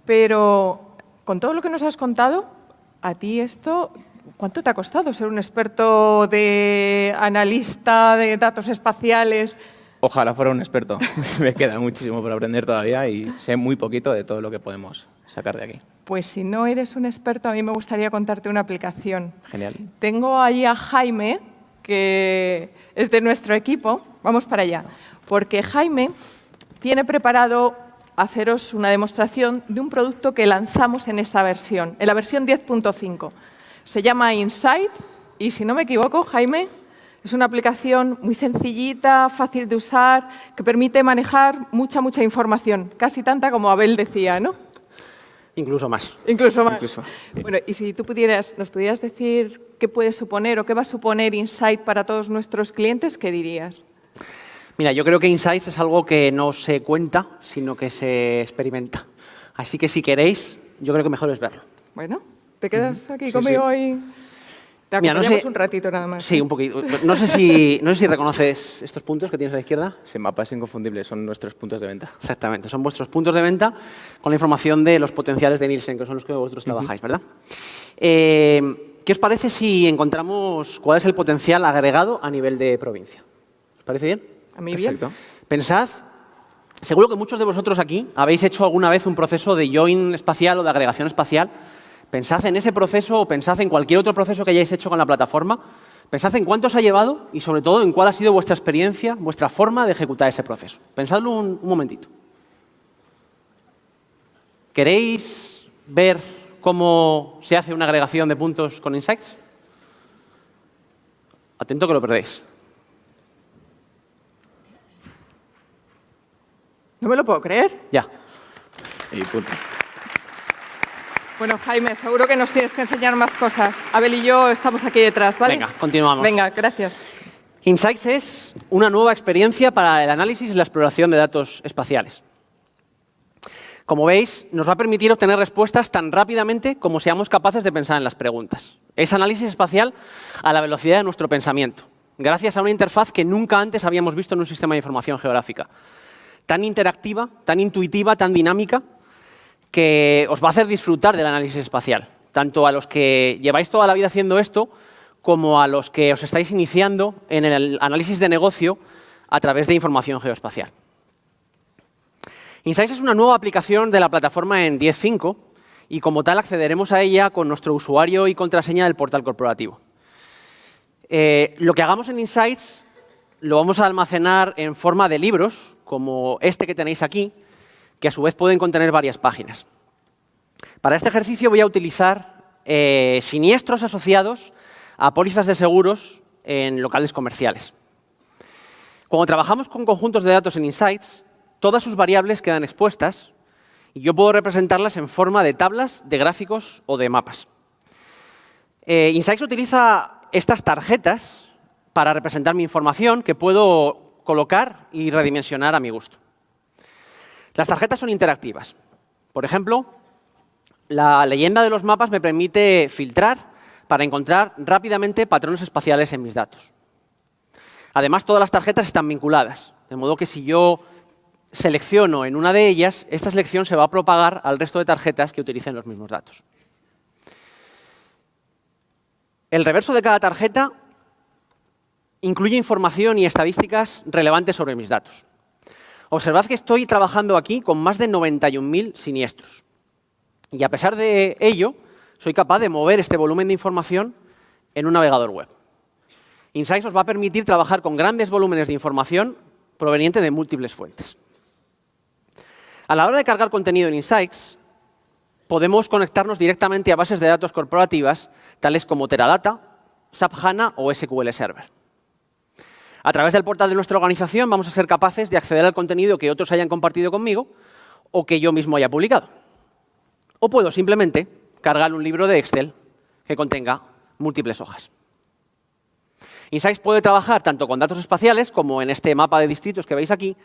Pero con todo lo que nos has contado, a ti esto, ¿cuánto te ha costado ser un experto de analista de datos espaciales? Ojalá fuera un experto. Me queda muchísimo por aprender todavía y sé muy poquito de todo lo que podemos sacar de aquí. Pues si no eres un experto, a mí me gustaría contarte una aplicación. Genial. Tengo ahí a Jaime, que es de nuestro equipo. Vamos para allá. Porque Jaime tiene preparado haceros una demostración de un producto que lanzamos en esta versión, en la versión 10.5. Se llama Insight Y si no me equivoco, Jaime, es una aplicación muy sencillita, fácil de usar, que permite manejar mucha información, casi tanta como Abel decía, ¿no? Incluso más. Incluso más. Incluso. Bueno, y si tú nos pudieras decir qué puede suponer o qué va a suponer Insight para todos nuestros clientes, ¿qué dirías? Mira, yo creo que Insights es algo que no se cuenta, sino que se experimenta. Así que si queréis, yo creo que mejor es verlo. Bueno, ¿te quedas aquí conmigo y te acompañamos un ratito nada más? Sí, un poquito. No sé si reconoces estos puntos que tienes a la izquierda. Ese mapa es inconfundible, son nuestros puntos de venta. Exactamente, son vuestros puntos de venta con la información de los potenciales de Nielsen, que son los que vosotros trabajáis, ¿verdad? ¿Qué os parece si encontramos cuál es el potencial agregado a nivel de provincia? ¿Os parece bien? A mí bien. Perfecto. Pensad, seguro que muchos de vosotros aquí habéis hecho alguna vez un proceso de join espacial o de agregación espacial. Pensad en ese proceso o pensad en cualquier otro proceso que hayáis hecho con la plataforma. Pensad en cuánto os ha llevado y, sobre todo, en cuál ha sido vuestra experiencia, vuestra forma de ejecutar ese proceso. Pensadlo un momentito. ¿Queréis ver cómo se hace una agregación de puntos con Insights? Atento que lo perdéis. No me lo puedo creer. Ya. Y punto. Bueno, Jaime, seguro que nos tienes que enseñar más cosas. Abel y yo estamos aquí detrás, ¿vale? Venga, continuamos. Venga, gracias. Insights es una nueva experiencia para el análisis y la exploración de datos espaciales. Como veis, nos va a permitir obtener respuestas tan rápidamente como seamos capaces de pensar en las preguntas. Es análisis espacial a la velocidad de nuestro pensamiento, gracias a una interfaz que nunca antes habíamos visto en un sistema de información geográfica. Tan interactiva, tan intuitiva, tan dinámica, que os va a hacer disfrutar del análisis espacial, tanto a los que lleváis toda la vida haciendo esto, como a los que os estáis iniciando en el análisis de negocio a través de información geoespacial. Insights es una nueva aplicación de la plataforma en 10.5 y como tal accederemos a ella con nuestro usuario y contraseña del portal corporativo. Lo que hagamos en Insights lo vamos a almacenar en forma de libros, como este que tenéis aquí, que a su vez pueden contener varias páginas. Para este ejercicio voy a utilizar siniestros asociados a pólizas de seguros en locales comerciales. Cuando trabajamos con conjuntos de datos en Insights, todas sus variables quedan expuestas y yo puedo representarlas en forma de tablas, de gráficos o de mapas. Insights utiliza estas tarjetas para representar mi información que puedo colocar y redimensionar a mi gusto. Las tarjetas son interactivas. Por ejemplo, la leyenda de los mapas me permite filtrar para encontrar rápidamente patrones espaciales en mis datos. Además, todas las tarjetas están vinculadas, de modo que si yo selecciono en una de ellas, esta selección se va a propagar al resto de tarjetas que utilicen los mismos datos. El reverso de cada tarjeta incluye información y estadísticas relevantes sobre mis datos. Observad que estoy trabajando aquí con más de 91.000 siniestros. Y a pesar de ello, soy capaz de mover este volumen de información en un navegador web. Insights os va a permitir trabajar con grandes volúmenes de información proveniente de múltiples fuentes. A la hora de cargar contenido en Insights, podemos conectarnos directamente a bases de datos corporativas, tales como Teradata, SAP HANA o SQL Server. A través del portal de nuestra organización vamos a ser capaces de acceder al contenido que otros hayan compartido conmigo o que yo mismo haya publicado. O puedo simplemente cargar un libro de Excel que contenga múltiples hojas. Insights puede trabajar tanto con datos espaciales, como en este mapa de distritos que veis aquí,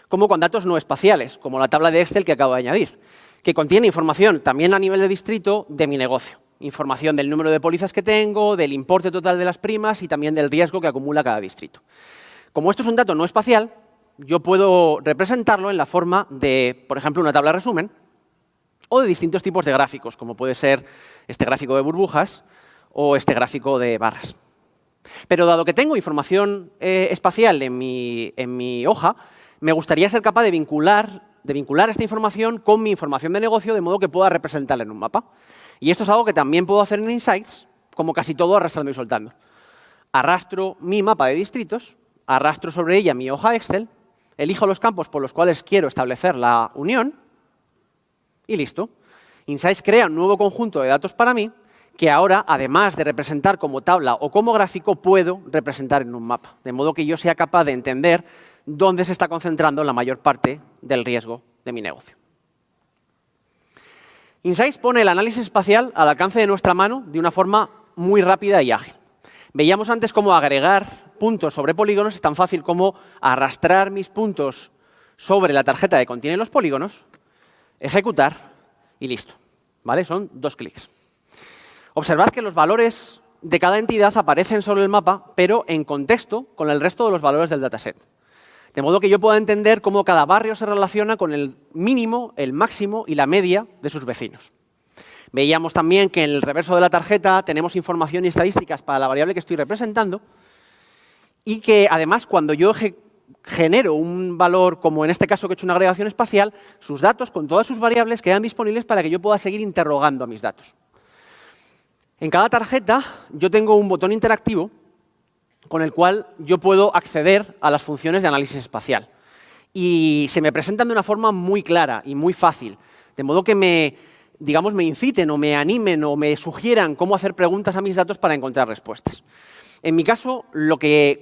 como con datos no espaciales, como la tabla de Excel que acabo de añadir, que contiene información también a nivel de distrito de mi negocio. Información del número de pólizas que tengo, del importe total de las primas y también del riesgo que acumula cada distrito. Como esto es un dato no espacial, yo puedo representarlo en la forma de, por ejemplo, una tabla resumen o de distintos tipos de gráficos, como puede ser este gráfico de burbujas o este gráfico de barras. Pero dado que tengo información espacial en mi hoja, me gustaría ser capaz de vincular esta información con mi información de negocio de modo que pueda representarla en un mapa. Y esto es algo que también puedo hacer en Insights, como casi todo arrastrando y soltando. Arrastro mi mapa de distritos, arrastro sobre ella mi hoja Excel, elijo los campos por los cuales quiero establecer la unión y listo. Insights crea un nuevo conjunto de datos para mí que ahora, además de representar como tabla o como gráfico, puedo representar en un mapa. De modo que yo sea capaz de entender dónde se está concentrando la mayor parte del riesgo de mi negocio. Insights pone el análisis espacial al alcance de nuestra mano de una forma muy rápida y ágil. Veíamos antes cómo agregar puntos sobre polígonos es tan fácil como arrastrar mis puntos sobre la tarjeta que contiene los polígonos, ejecutar y listo. ¿Vale? Son 2 clics. Observad que los valores de cada entidad aparecen sobre el mapa, pero en contexto con el resto de los valores del dataset. De modo que yo pueda entender cómo cada barrio se relaciona con el mínimo, el máximo y la media de sus vecinos. Veíamos también que en el reverso de la tarjeta tenemos información y estadísticas para la variable que estoy representando y que además cuando yo genero un valor, como en este caso que he hecho una agregación espacial, sus datos con todas sus variables quedan disponibles para que yo pueda seguir interrogando a mis datos. En cada tarjeta yo tengo un botón interactivo con el cual yo puedo acceder a las funciones de análisis espacial. Y se me presentan de una forma muy clara y muy fácil, de modo que me inciten o me animen o me sugieran cómo hacer preguntas a mis datos para encontrar respuestas. En mi caso,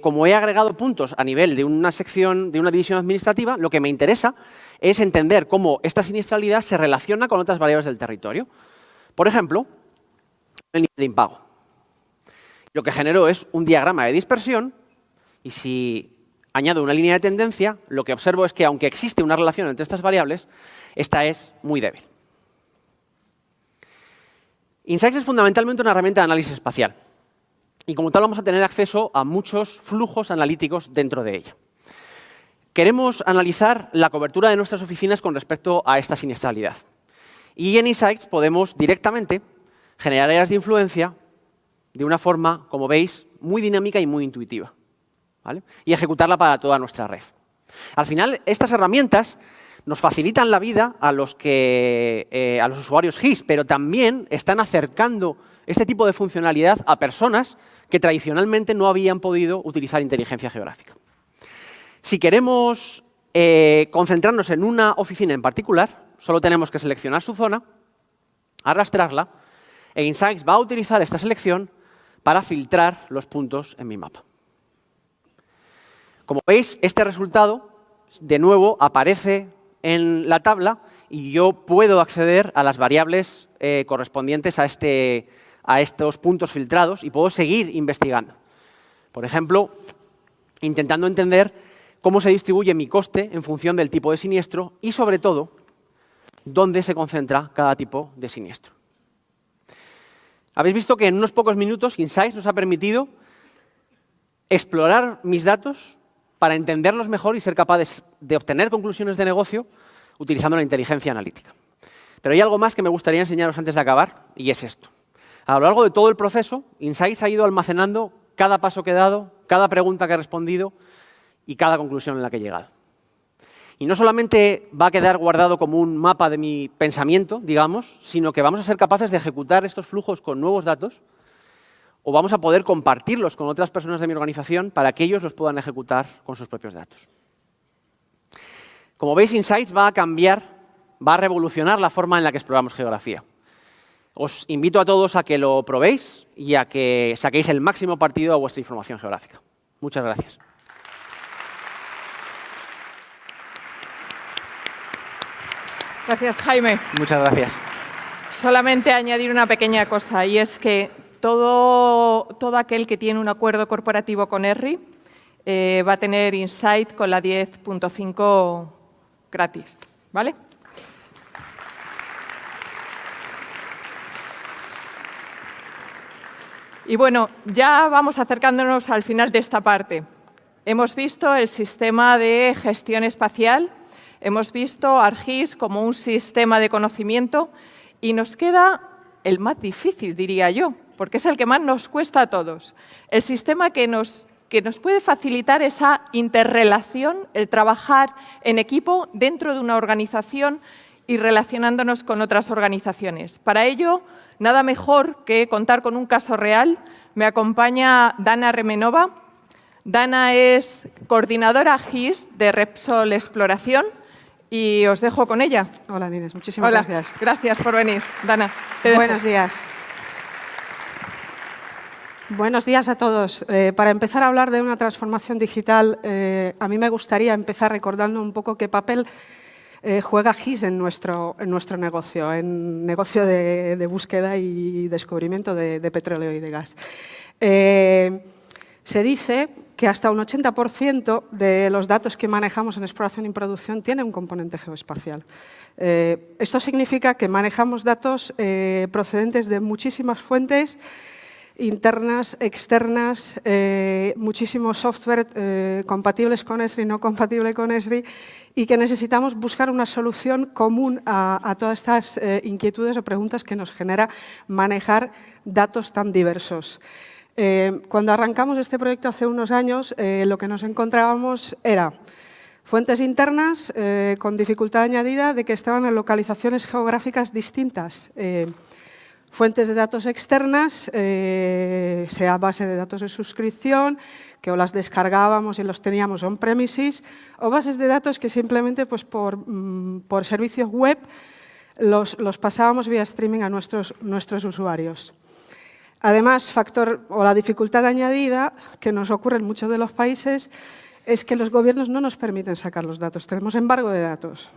como he agregado puntos a nivel de una sección, de una división administrativa, lo que me interesa es entender cómo esta siniestralidad se relaciona con otras variables del territorio. Por ejemplo, el nivel de impago. Lo que genero es un diagrama de dispersión y si añado una línea de tendencia, lo que observo es que aunque existe una relación entre estas variables, esta es muy débil. Insights es fundamentalmente una herramienta de análisis espacial y como tal vamos a tener acceso a muchos flujos analíticos dentro de ella. Queremos analizar la cobertura de nuestras oficinas con respecto a esta siniestralidad. Y en Insights podemos directamente generar áreas de influencia de una forma, como veis, muy dinámica y muy intuitiva, ¿vale? Y ejecutarla para toda nuestra red. Al final, estas herramientas nos facilitan la vida a los usuarios GIS, pero también están acercando este tipo de funcionalidad a personas que tradicionalmente no habían podido utilizar inteligencia geográfica. Si queremos concentrarnos en una oficina en particular, solo tenemos que seleccionar su zona, arrastrarla, e Insights va a utilizar esta selección para filtrar los puntos en mi mapa. Como veis, este resultado, de nuevo, aparece en la tabla y yo puedo acceder a las variables correspondientes a estos puntos filtrados y puedo seguir investigando. Por ejemplo, intentando entender cómo se distribuye mi coste en función del tipo de siniestro y, sobre todo, dónde se concentra cada tipo de siniestro. Habéis visto que en unos pocos minutos Insights nos ha permitido explorar mis datos para entenderlos mejor y ser capaces de obtener conclusiones de negocio utilizando la inteligencia analítica. Pero hay algo más que me gustaría enseñaros antes de acabar, y es esto. A lo largo de todo el proceso, Insights ha ido almacenando cada paso que he dado, cada pregunta que he respondido y cada conclusión en la que he llegado. Y no solamente va a quedar guardado como un mapa de mi pensamiento, digamos, sino que vamos a ser capaces de ejecutar estos flujos con nuevos datos o vamos a poder compartirlos con otras personas de mi organización para que ellos los puedan ejecutar con sus propios datos. Como veis, Insights va a cambiar, va a revolucionar la forma en la que exploramos geografía. Os invito a todos a que lo probéis y a que saquéis el máximo partido a vuestra información geográfica. Muchas gracias. Gracias, Jaime. Muchas gracias. Solamente añadir una pequeña cosa, y es que todo aquel que tiene un acuerdo corporativo con ERRI va a tener Insight con la 10.5 gratis, ¿vale? Y bueno, ya vamos acercándonos al final de esta parte. Hemos visto el sistema de gestión espacial, hemos visto ArcGIS como un sistema de conocimiento y nos queda el más difícil, diría yo, porque es el que más nos cuesta a todos. El sistema que nos puede facilitar esa interrelación, el trabajar en equipo dentro de una organización y relacionándonos con otras organizaciones. Para ello, nada mejor que contar con un caso real. Me acompaña Dana Remenova. Dana es coordinadora GIS de Repsol Exploración y os dejo con ella. Hola, Inés. Muchísimas Hola, gracias. Gracias por venir. Dana, te dejo. Buenos días. Buenos días a todos. Para empezar a hablar de una transformación digital, a mí me gustaría empezar recordando un poco qué papel juega GIS en nuestro negocio, en negocio de búsqueda y descubrimiento de petróleo y de gas. Se dice que hasta un 80% de los datos que manejamos en exploración y producción tiene un componente geoespacial. Esto significa que manejamos datos procedentes de muchísimas fuentes, internas, externas, muchísimo software compatibles con Esri, no compatible con Esri, y que necesitamos buscar una solución común a todas estas inquietudes o preguntas que nos genera manejar datos tan diversos. Cuando arrancamos este proyecto hace unos años, lo que nos encontrábamos era fuentes internas con dificultad añadida de que estaban en localizaciones geográficas distintas. Fuentes de datos externas, sea base de datos de suscripción, que o las descargábamos y los teníamos on-premises, o bases de datos que simplemente pues, por servicios web los pasábamos vía streaming a nuestros usuarios. Además, la dificultad añadida que nos ocurre en muchos de los países es que los gobiernos no nos permiten sacar los datos, tenemos embargo de datos.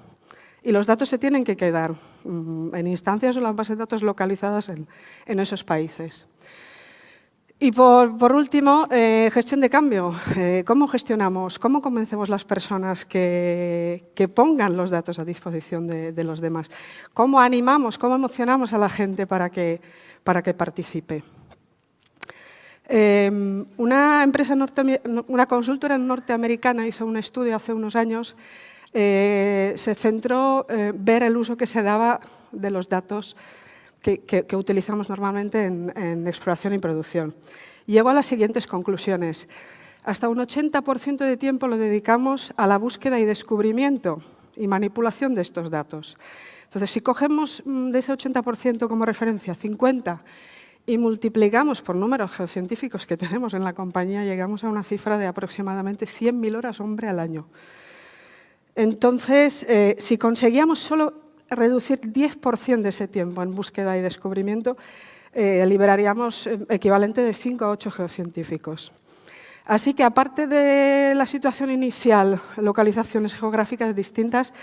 Y los datos se tienen que quedar en instancias o en las bases de datos localizadas en esos países. Y por último, gestión de cambio. ¿Cómo gestionamos? ¿Cómo convencemos a las personas que pongan los datos a disposición de los demás? ¿Cómo animamos, cómo emocionamos a la gente para que participe? Una consultora norteamericana hizo un estudio hace unos años. Se centró en ver el uso que se daba de los datos que utilizamos normalmente en exploración y producción. Llegó a las siguientes conclusiones. Hasta un 80% de tiempo lo dedicamos a la búsqueda y descubrimiento y manipulación de estos datos. Entonces, si cogemos de ese 80% como referencia 50 y multiplicamos por números geocientíficos que tenemos en la compañía, llegamos a una cifra de aproximadamente 100.000 horas hombre al año. Entonces, si conseguíamos solo reducir 10% de ese tiempo en búsqueda y descubrimiento, liberaríamos equivalente de 5 a 8 geocientíficos. Así que, aparte de la situación inicial, localizaciones geográficas distintas,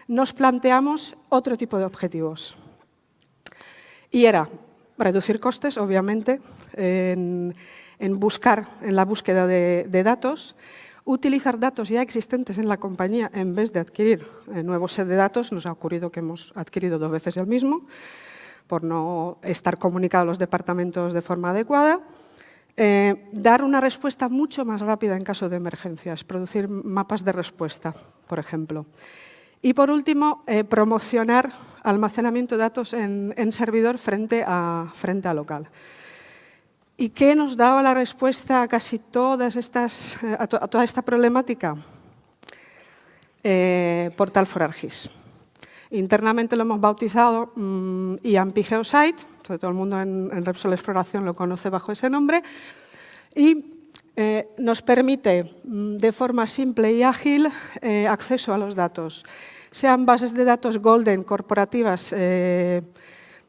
nos planteamos otro tipo de objetivos. Y era reducir costes, obviamente, en la búsqueda de datos, utilizar datos ya existentes en la compañía en vez de adquirir nuevos set de datos. Nos ha ocurrido que hemos adquirido 2 veces el mismo por no estar comunicados a los departamentos de forma adecuada. Dar una respuesta mucho más rápida en caso de emergencias, producir mapas de respuesta, por ejemplo. Y por último, promocionar almacenamiento de datos en servidor frente a local. ¿Y qué nos daba la respuesta a casi toda esta problemática? Portal for ArcGIS. Internamente lo hemos bautizado IAMPI Geosite, todo el mundo en Repsol Exploración lo conoce bajo ese nombre, y nos permite de forma simple y ágil acceso a los datos, sean bases de datos golden corporativas,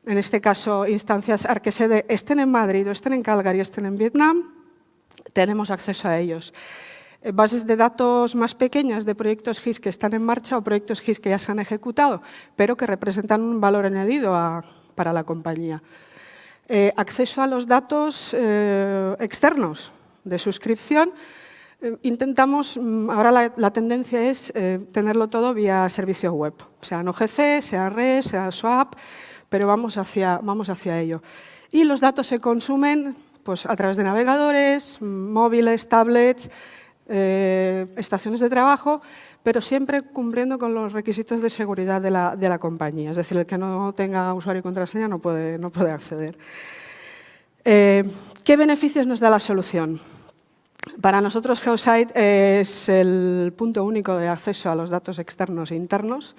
en este caso, instancias ArcSD, estén en Madrid o estén en Calgary, estén en Vietnam, tenemos acceso a ellos. Bases de datos más pequeñas de proyectos GIS que están en marcha o proyectos GIS que ya se han ejecutado, pero que representan un valor añadido para la compañía. Acceso a los datos externos de suscripción. Intentamos, ahora la tendencia es tenerlo todo vía servicio web, sea en OGC, sea REST, sea SWAP, pero vamos hacia ello. Y los datos se consumen pues, a través de navegadores, móviles, tablets, estaciones de trabajo, pero siempre cumpliendo con los requisitos de seguridad de la compañía. Es decir, el que no tenga usuario y contraseña no puede acceder. ¿Qué beneficios nos da la solución? Para nosotros, Geosite es el punto único de acceso a los datos externos e internos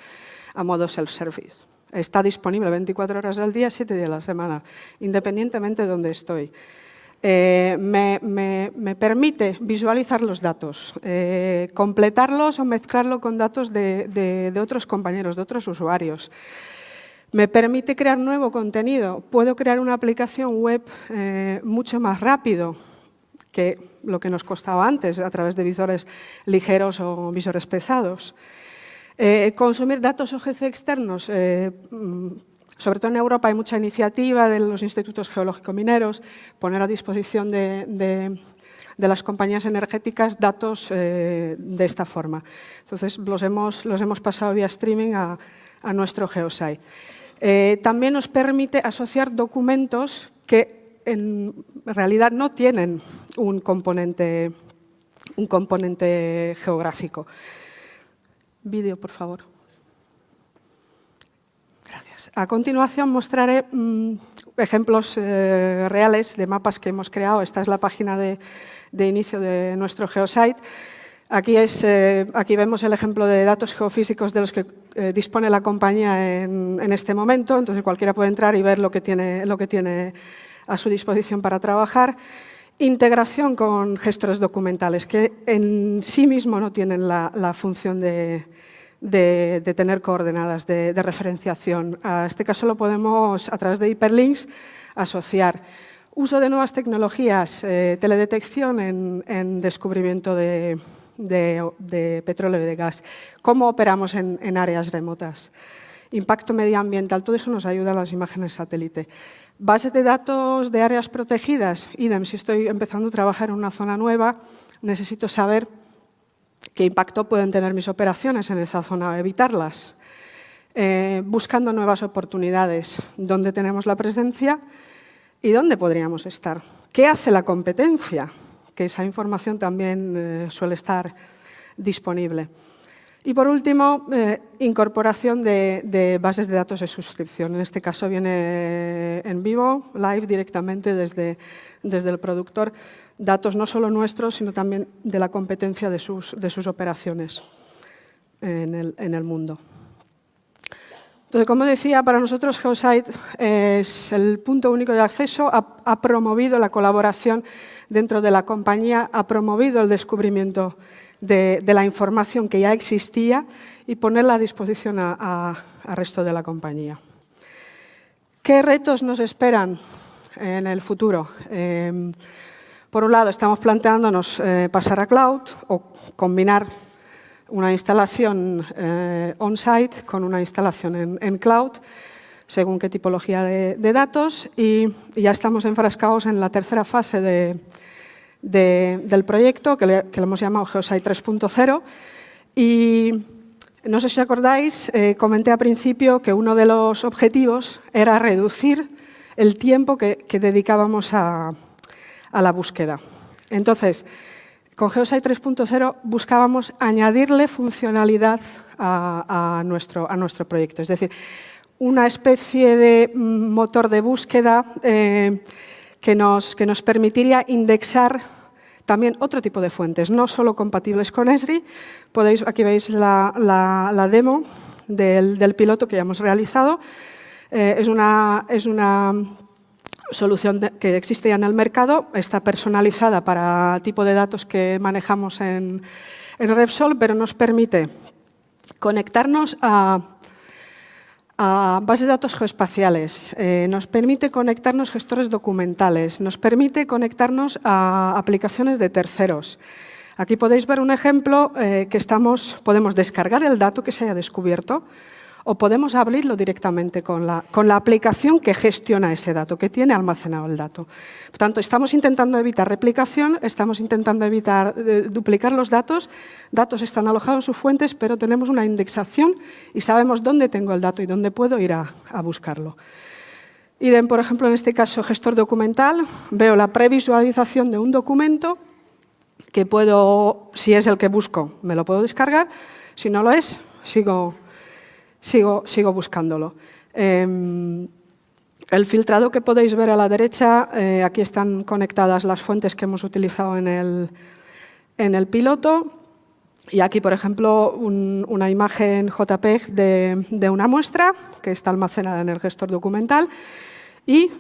a modo self-service. Está disponible 24 horas al día, 7 días a la semana, independientemente de donde estoy. Me permite visualizar los datos, completarlos o mezclarlo con datos de otros compañeros, de otros usuarios. Me permite crear nuevo contenido. Puedo crear una aplicación web mucho más rápido que lo que nos costaba antes a través de visores ligeros o visores pesados. Consumir datos OGC externos. Sobre todo en Europa hay mucha iniciativa de los institutos geológico-mineros, poner a disposición de las compañías energéticas datos de esta forma. Entonces, los hemos pasado vía streaming a nuestro Geosite. También nos permite asociar documentos que en realidad no tienen un componente geográfico. Vídeo, por favor. Gracias. A continuación mostraré ejemplos reales de mapas que hemos creado. Esta es la página de inicio de nuestro Geosite. Aquí vemos el ejemplo de datos geofísicos de los que dispone la compañía en este momento. Entonces, cualquiera puede entrar y ver lo que tiene a su disposición para trabajar. Integración con gestores documentales, que en sí mismo no tienen la función de tener coordenadas de referenciación. A este caso lo podemos, a través de hiperlinks, asociar. Uso de nuevas tecnologías, teledetección en descubrimiento de petróleo y de gas. ¿Cómo operamos en áreas remotas? Impacto medioambiental, todo eso nos ayuda a las imágenes satélite. Base de datos de áreas protegidas, idem, si estoy empezando a trabajar en una zona nueva, necesito saber qué impacto pueden tener mis operaciones en esa zona, evitarlas. Buscando nuevas oportunidades, dónde tenemos la presencia y dónde podríamos estar. ¿Qué hace la competencia? Que esa información también suele estar disponible. Y por último, incorporación de bases de datos de suscripción. En este caso viene en vivo, live, directamente desde el productor, datos no solo nuestros, sino también de la competencia de sus operaciones en el mundo. Entonces, como decía, para nosotros Geosite es el punto único de acceso, ha promovido la colaboración dentro de la compañía, ha promovido el descubrimiento de la información que ya existía y ponerla a disposición al resto de la compañía. ¿Qué retos nos esperan en el futuro? Por un lado, estamos planteándonos pasar a cloud o combinar una instalación on-site con una instalación en cloud, según qué tipología de datos, y ya estamos enfrascados en la tercera fase del proyecto, que lo hemos llamado Geosite 3.0, y no sé si os acordáis, comenté al principio que uno de los objetivos era reducir el tiempo que dedicábamos a la búsqueda. Entonces, con Geosite 3.0 buscábamos añadirle funcionalidad a nuestro proyecto, es decir, una especie de motor de búsqueda que nos permitiría indexar también otro tipo de fuentes, no solo compatibles con Esri. Aquí veis la demo del piloto que ya hemos realizado. Es una solución que existe ya en el mercado, está personalizada para tipo de datos que manejamos en Repsol, pero nos permite conectarnos a bases de datos geoespaciales, nos permite conectarnos a gestores documentales, nos permite conectarnos a aplicaciones de terceros. Aquí podéis ver un ejemplo podemos descargar el dato que se haya descubierto o podemos abrirlo directamente con la aplicación que gestiona ese dato, que tiene almacenado el dato. Por tanto, estamos intentando evitar replicación, estamos intentando evitar duplicar los datos. Datos están alojados en sus fuentes, pero tenemos una indexación y sabemos dónde tengo el dato y dónde puedo ir a buscarlo. Idem, por ejemplo, en este caso, gestor documental, veo la previsualización de un documento que puedo, si es el que busco, me lo puedo descargar. Si no lo es, sigo buscándolo. El filtrado que podéis ver a la derecha, aquí están conectadas las fuentes que hemos utilizado en el piloto. Y aquí, por ejemplo, una imagen JPEG de una muestra que está almacenada en el gestor documental. Y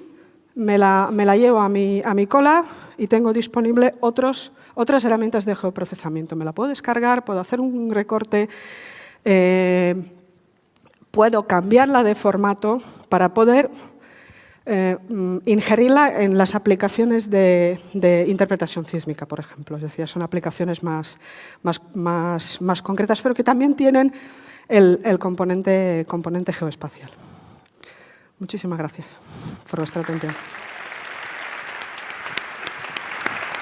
me la llevo a mi cola y tengo disponible otras herramientas de geoprocesamiento. Me la puedo descargar, puedo hacer un recorte. puedo cambiarla de formato para poder ingerirla en las aplicaciones de interpretación sísmica, por ejemplo. Es decir, son aplicaciones más concretas, pero que también tienen el componente geoespacial. Muchísimas gracias por vuestra atención.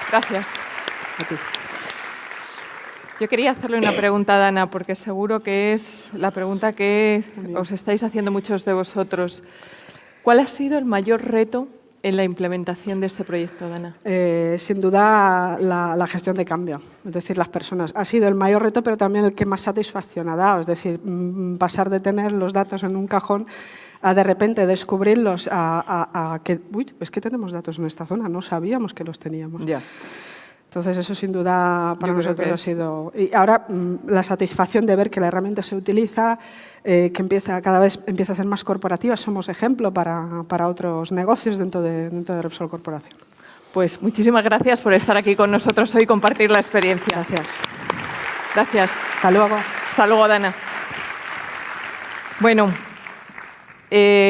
Gracias. A ti. Yo quería hacerle una pregunta a Dana, porque seguro que es la pregunta que os estáis haciendo muchos de vosotros. ¿Cuál ha sido el mayor reto en la implementación de este proyecto, Dana? Sin duda, la gestión de cambio, es decir, las personas. Ha sido el mayor reto, pero también el que más satisfacción ha dado. Es decir, pasar de tener los datos en un cajón a de repente descubrirlos, a que, uy, es que tenemos datos en esta zona, no sabíamos que los teníamos. Ya. Entonces, eso sin duda para Yo creo nosotros que ha sido... Y ahora, la satisfacción de ver que la herramienta se utiliza, que cada vez empieza a ser más corporativa. Somos ejemplo para otros negocios dentro de Repsol Corporación. Pues muchísimas gracias por estar aquí con nosotros hoy y compartir la experiencia. Gracias. Gracias. Hasta luego. Hasta luego, Dana. Bueno,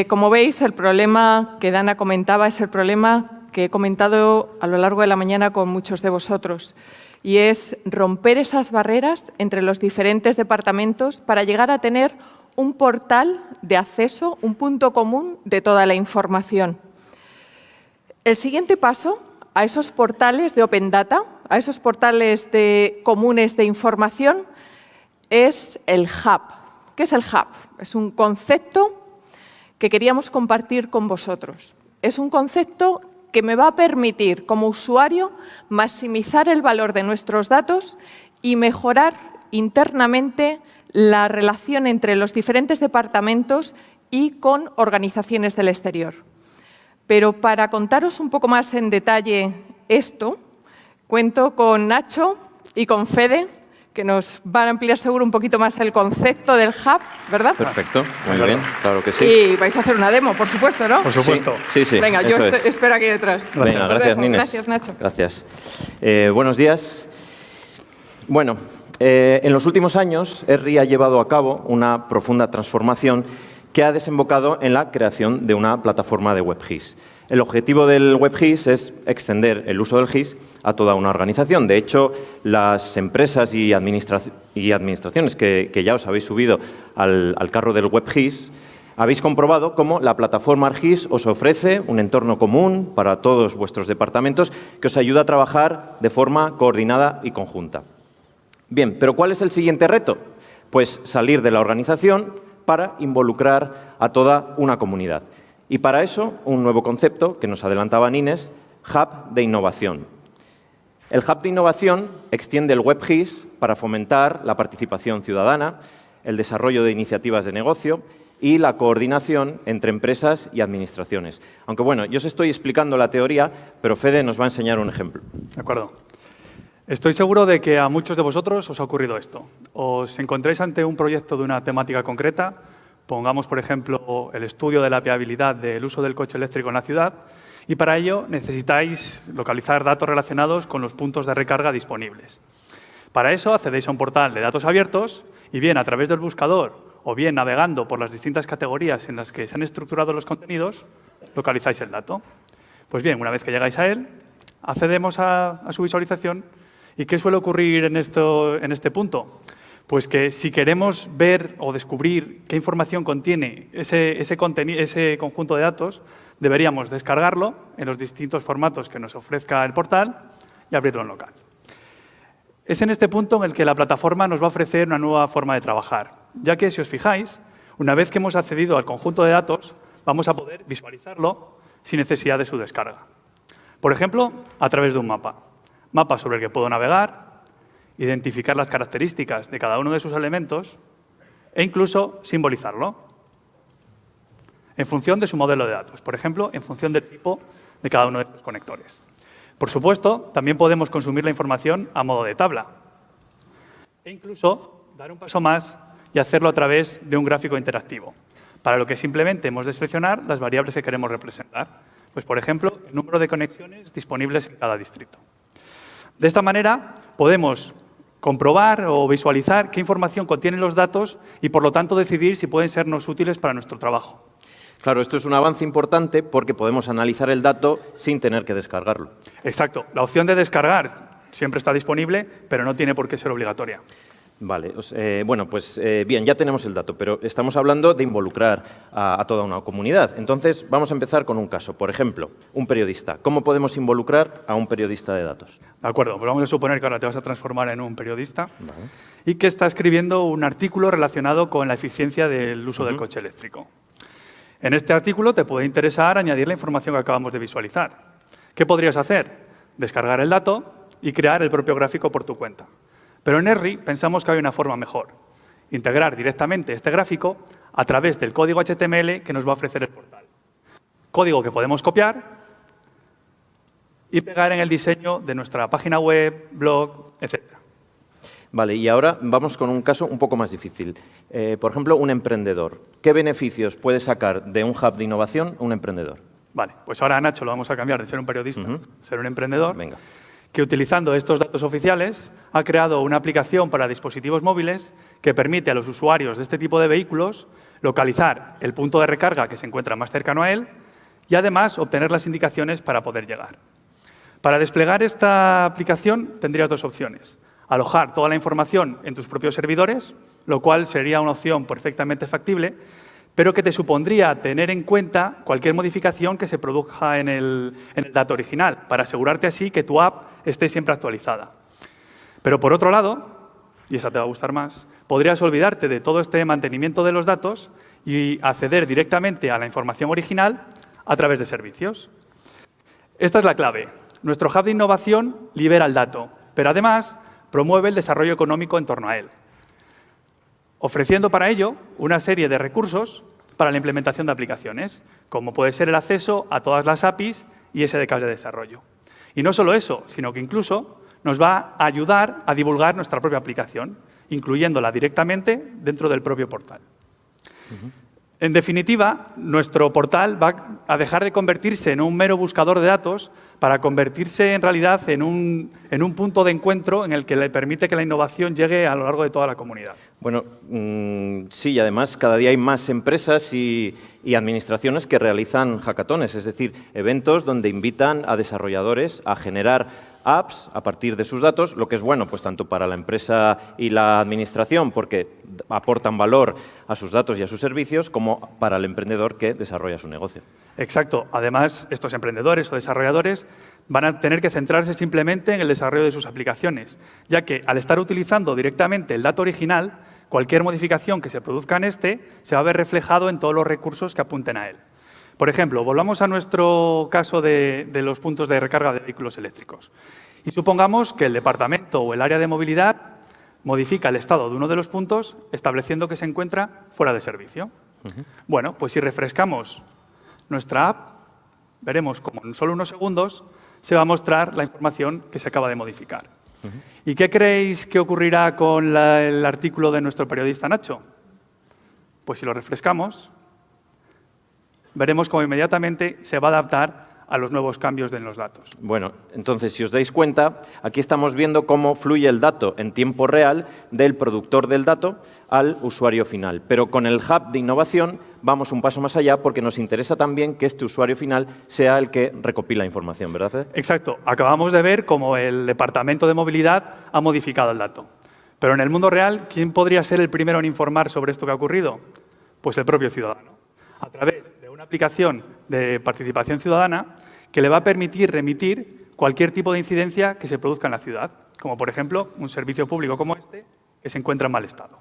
como veis, el problema que Dana comentaba es el problema que he comentado a lo largo de la mañana con muchos de vosotros, y es romper esas barreras entre los diferentes departamentos para llegar a tener un portal de acceso, un punto común de toda la información. El siguiente paso a esos portales de Open Data, a esos portales comunes de información, es el Hub. ¿Qué es el Hub? Es un concepto que queríamos compartir con vosotros. Es un concepto que me va a permitir, como usuario, maximizar el valor de nuestros datos y mejorar internamente la relación entre los diferentes departamentos y con organizaciones del exterior. Pero para contaros un poco más en detalle esto, cuento con Nacho y con Fede, que nos van a ampliar seguro un poquito más el concepto del Hub, ¿verdad? Perfecto, muy bien, claro que sí. Y vais a hacer una demo, por supuesto, ¿no? Por supuesto. Sí, sí. Venga, yo eso es. espero aquí detrás. Venga, Os gracias, dejo. Nines. Gracias, Nacho. Gracias. Buenos días. Bueno, en los últimos años, ESRI ha llevado a cabo una profunda transformación que ha desembocado en la creación de una plataforma de WebGIS. El objetivo del WebGIS es extender el uso del GIS a toda una organización. De hecho, las empresas y administraciones que ya os habéis subido al carro del WebGIS, habéis comprobado cómo la plataforma ArcGIS os ofrece un entorno común para todos vuestros departamentos que os ayuda a trabajar de forma coordinada y conjunta. Bien, pero ¿cuál es el siguiente reto? Pues salir de la organización para involucrar a toda una comunidad. Y para eso, un nuevo concepto que nos adelantaba Nines, Hub de Innovación. El Hub de Innovación extiende el WebGIS para fomentar la participación ciudadana, el desarrollo de iniciativas de negocio y la coordinación entre empresas y administraciones. Aunque bueno, yo os estoy explicando la teoría, pero Fede nos va a enseñar un ejemplo. De acuerdo. Estoy seguro de que a muchos de vosotros os ha ocurrido esto. Os encontráis ante un proyecto de una temática concreta. Pongamos, por ejemplo, el estudio de la viabilidad del uso del coche eléctrico en la ciudad, y para ello necesitáis localizar datos relacionados con los puntos de recarga disponibles. Para eso accedéis a un portal de datos abiertos y bien a través del buscador o bien navegando por las distintas categorías en las que se han estructurado los contenidos, localizáis el dato. Pues bien, una vez que llegáis a él, accedemos a su visualización. ¿Y qué suele ocurrir en este punto? Pues que si queremos ver o descubrir qué información contiene ese conjunto de datos, deberíamos descargarlo en los distintos formatos que nos ofrezca el portal y abrirlo en local. Es en este punto en el que la plataforma nos va a ofrecer una nueva forma de trabajar, ya que, si os fijáis, una vez que hemos accedido al conjunto de datos, vamos a poder visualizarlo sin necesidad de su descarga. Por ejemplo, a través de un mapa. Mapa sobre el que puedo navegar, identificar las características de cada uno de sus elementos e incluso simbolizarlo en función de su modelo de datos. Por ejemplo, en función del tipo de cada uno de estos conectores. Por supuesto, también podemos consumir la información a modo de tabla e incluso dar un paso más y hacerlo a través de un gráfico interactivo, para lo que simplemente hemos de seleccionar las variables que queremos representar. Pues, por ejemplo, el número de conexiones disponibles en cada distrito. De esta manera, podemos comprobar o visualizar qué información contienen los datos y, por lo tanto, decidir si pueden sernos útiles para nuestro trabajo. Claro, esto es un avance importante porque podemos analizar el dato sin tener que descargarlo. Exacto. La opción de descargar siempre está disponible, pero no tiene por qué ser obligatoria. Vale, bueno, pues bien, ya tenemos el dato, pero estamos hablando de involucrar a toda una comunidad. Entonces, vamos a empezar con un caso. Por ejemplo, un periodista. ¿Cómo podemos involucrar a un periodista de datos? De acuerdo, pues vamos a suponer que ahora te vas a transformar en un periodista y que está escribiendo un artículo relacionado con la eficiencia del uso del coche eléctrico. En este artículo te puede interesar añadir la información que acabamos de visualizar. ¿Qué podrías hacer? Descargar el dato y crear el propio gráfico por tu cuenta. Pero en ERRI pensamos que hay una forma mejor. Integrar directamente este gráfico a través del código HTML que nos va a ofrecer el portal. Código que podemos copiar y pegar en el diseño de nuestra página web, blog, etc. Vale, y ahora vamos con un caso un poco más difícil. Por ejemplo, un emprendedor. ¿Qué beneficios puede sacar de un hub de innovación un emprendedor? Vale, pues ahora, Nacho, lo vamos a cambiar de ser un periodista a ser un emprendedor. Venga. Que utilizando estos datos oficiales ha creado una aplicación para dispositivos móviles que permite a los usuarios de este tipo de vehículos localizar el punto de recarga que se encuentra más cercano a él y además obtener las indicaciones para poder llegar. Para desplegar esta aplicación tendrías dos opciones. Alojar toda la información en tus propios servidores, lo cual sería una opción perfectamente factible, pero que te supondría tener en cuenta cualquier modificación que se produzca en el dato original, para asegurarte así que tu app esté siempre actualizada. Pero por otro lado, y esa te va a gustar más, podrías olvidarte de todo este mantenimiento de los datos y acceder directamente a la información original a través de servicios. Esta es la clave. Nuestro hub de innovación libera el dato, pero además promueve el desarrollo económico en torno a él, ofreciendo para ello una serie de recursos para la implementación de aplicaciones, como puede ser el acceso a todas las APIs y SDKs de desarrollo. Y no solo eso, sino que incluso nos va a ayudar a divulgar nuestra propia aplicación, incluyéndola directamente dentro del propio portal. En definitiva, nuestro portal va a dejar de convertirse en un mero buscador de datos para convertirse en realidad en un punto de encuentro en el que le permite que la innovación llegue a lo largo de toda la comunidad. Bueno, sí, y además cada día hay más empresas y administraciones que realizan hackatones, es decir, eventos donde invitan a desarrolladores a generar apps a partir de sus datos, lo que es bueno pues tanto para la empresa y la administración porque aportan valor a sus datos y a sus servicios, como para el emprendedor que desarrolla su negocio. Exacto. Además, estos emprendedores o desarrolladores van a tener que centrarse simplemente en el desarrollo de sus aplicaciones, ya que al estar utilizando directamente el dato original, cualquier modificación que se produzca en este se va a ver reflejado en todos los recursos que apunten a él. Por ejemplo, volvamos a nuestro caso de los puntos de recarga de vehículos eléctricos. Y supongamos que el departamento o el área de movilidad modifica el estado de uno de los puntos estableciendo que se encuentra fuera de servicio. Bueno, pues si refrescamos nuestra app, veremos como en solo unos segundos se va a mostrar la información que se acaba de modificar. ¿Y qué creéis que ocurrirá con el artículo de nuestro periodista Nacho? Pues si lo refrescamos, veremos cómo inmediatamente se va a adaptar a los nuevos cambios en los datos. Bueno, entonces, si os dais cuenta, aquí estamos viendo cómo fluye el dato en tiempo real del productor del dato al usuario final. Pero con el hub de innovación vamos un paso más allá porque nos interesa también que este usuario final sea el que recopila información, ¿verdad? Exacto. Acabamos de ver cómo el departamento de movilidad ha modificado el dato. Pero en el mundo real, ¿quién podría ser el primero en informar sobre esto que ha ocurrido? Pues el propio ciudadano, a través de una aplicación de participación ciudadana que le va a permitir remitir cualquier tipo de incidencia que se produzca en la ciudad, como por ejemplo un servicio público como este que se encuentra en mal estado.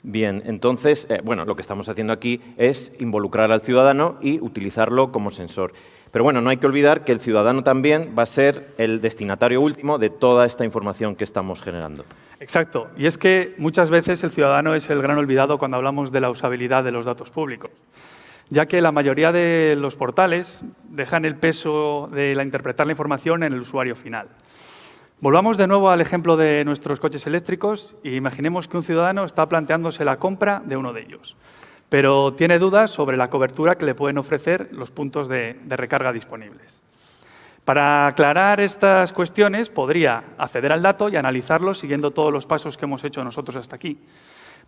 Bien, entonces, bueno, lo que estamos haciendo aquí es involucrar al ciudadano y utilizarlo como sensor. Pero bueno, no hay que olvidar que el ciudadano también va a ser el destinatario último de toda esta información que estamos generando. Exacto. Y es que muchas veces el ciudadano es el gran olvidado cuando hablamos de la usabilidad de los datos públicos, ya que la mayoría de los portales dejan el peso de interpretar la información en el usuario final. Volvamos de nuevo al ejemplo de nuestros coches eléctricos y imaginemos que un ciudadano está planteándose la compra de uno de ellos, pero tiene dudas sobre la cobertura que le pueden ofrecer los puntos de recarga disponibles. Para aclarar estas cuestiones, podría acceder al dato y analizarlo siguiendo todos los pasos que hemos hecho nosotros hasta aquí.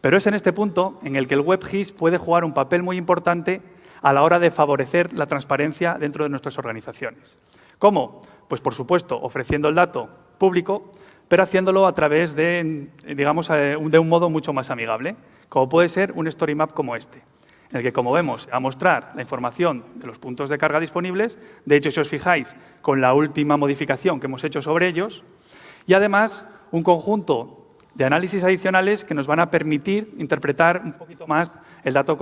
Pero es en este punto en el que el WebGIS puede jugar un papel muy importante a la hora de favorecer la transparencia dentro de nuestras organizaciones. ¿Cómo? Pues, por supuesto, ofreciendo el dato público, pero haciéndolo a través de, digamos, de un modo mucho más amigable, como puede ser un Story Map como este, en el que, como vemos, se va a mostrar la información de los puntos de carga disponibles. De hecho, si os fijáis, con la última modificación que hemos hecho sobre ellos, y además un conjunto de análisis adicionales que nos van a permitir interpretar un poquito más el dato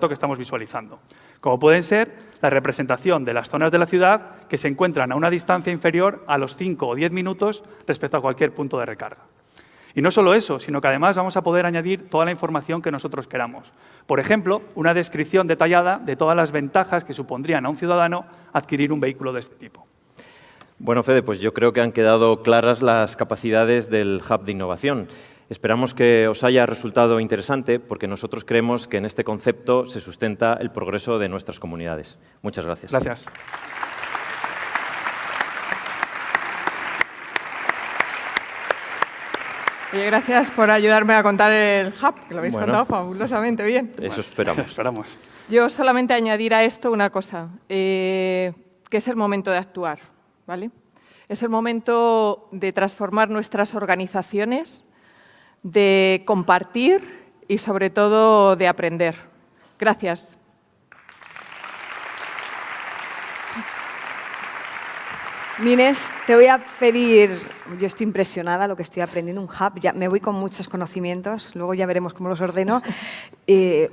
que estamos visualizando. Como pueden ser la representación de las zonas de la ciudad que se encuentran a una distancia inferior a los 5 o 10 minutos respecto a cualquier punto de recarga. Y no solo eso, sino que además vamos a poder añadir toda la información que nosotros queramos. Por ejemplo, una descripción detallada de todas las ventajas que supondrían a un ciudadano adquirir un vehículo de este tipo. Bueno, Fede, pues yo creo que han quedado claras las capacidades del Hub de Innovación. Esperamos que os haya resultado interesante porque nosotros creemos que en este concepto se sustenta el progreso de nuestras comunidades. Muchas gracias. Gracias. Oye, gracias por ayudarme a contar el Hub, que lo habéis contado fabulosamente bien. Eso esperamos. Esperamos. Yo solamente añadir a esto una cosa, que es el momento de actuar, ¿vale? Es el momento de transformar nuestras organizaciones, de compartir y, sobre todo, de aprender. Gracias. Inés, te voy a pedir, yo estoy impresionada lo que estoy aprendiendo, un hub, ya me voy con muchos conocimientos, luego ya veremos cómo los ordeno.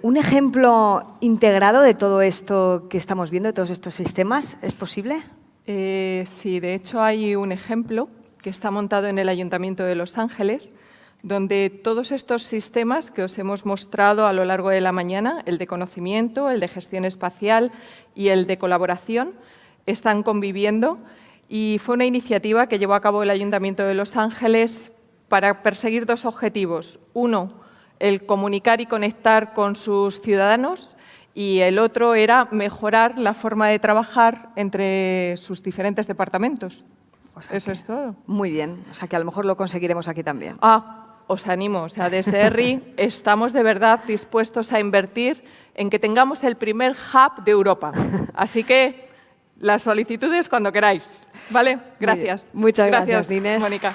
¿Un ejemplo integrado de todo esto que estamos viendo, de todos estos sistemas, es posible? Sí, de hecho hay un ejemplo que está montado en el Ayuntamiento de Los Ángeles, donde todos estos sistemas que os hemos mostrado a lo largo de la mañana, el de conocimiento, el de gestión espacial y el de colaboración, están conviviendo. Y fue una iniciativa que llevó a cabo el Ayuntamiento de Los Ángeles para perseguir dos objetivos. Uno, el comunicar y conectar con sus ciudadanos, y el otro era mejorar la forma de trabajar entre sus diferentes departamentos. O sea, eso es todo. Muy bien, o sea que a lo mejor lo conseguiremos aquí también. Os animo, o sea, desde ERRI estamos de verdad dispuestos a invertir en que tengamos el primer hub de Europa. Así que las solicitudes cuando queráis. ¿Vale? Gracias. Muchas gracias, Inés. Mónica.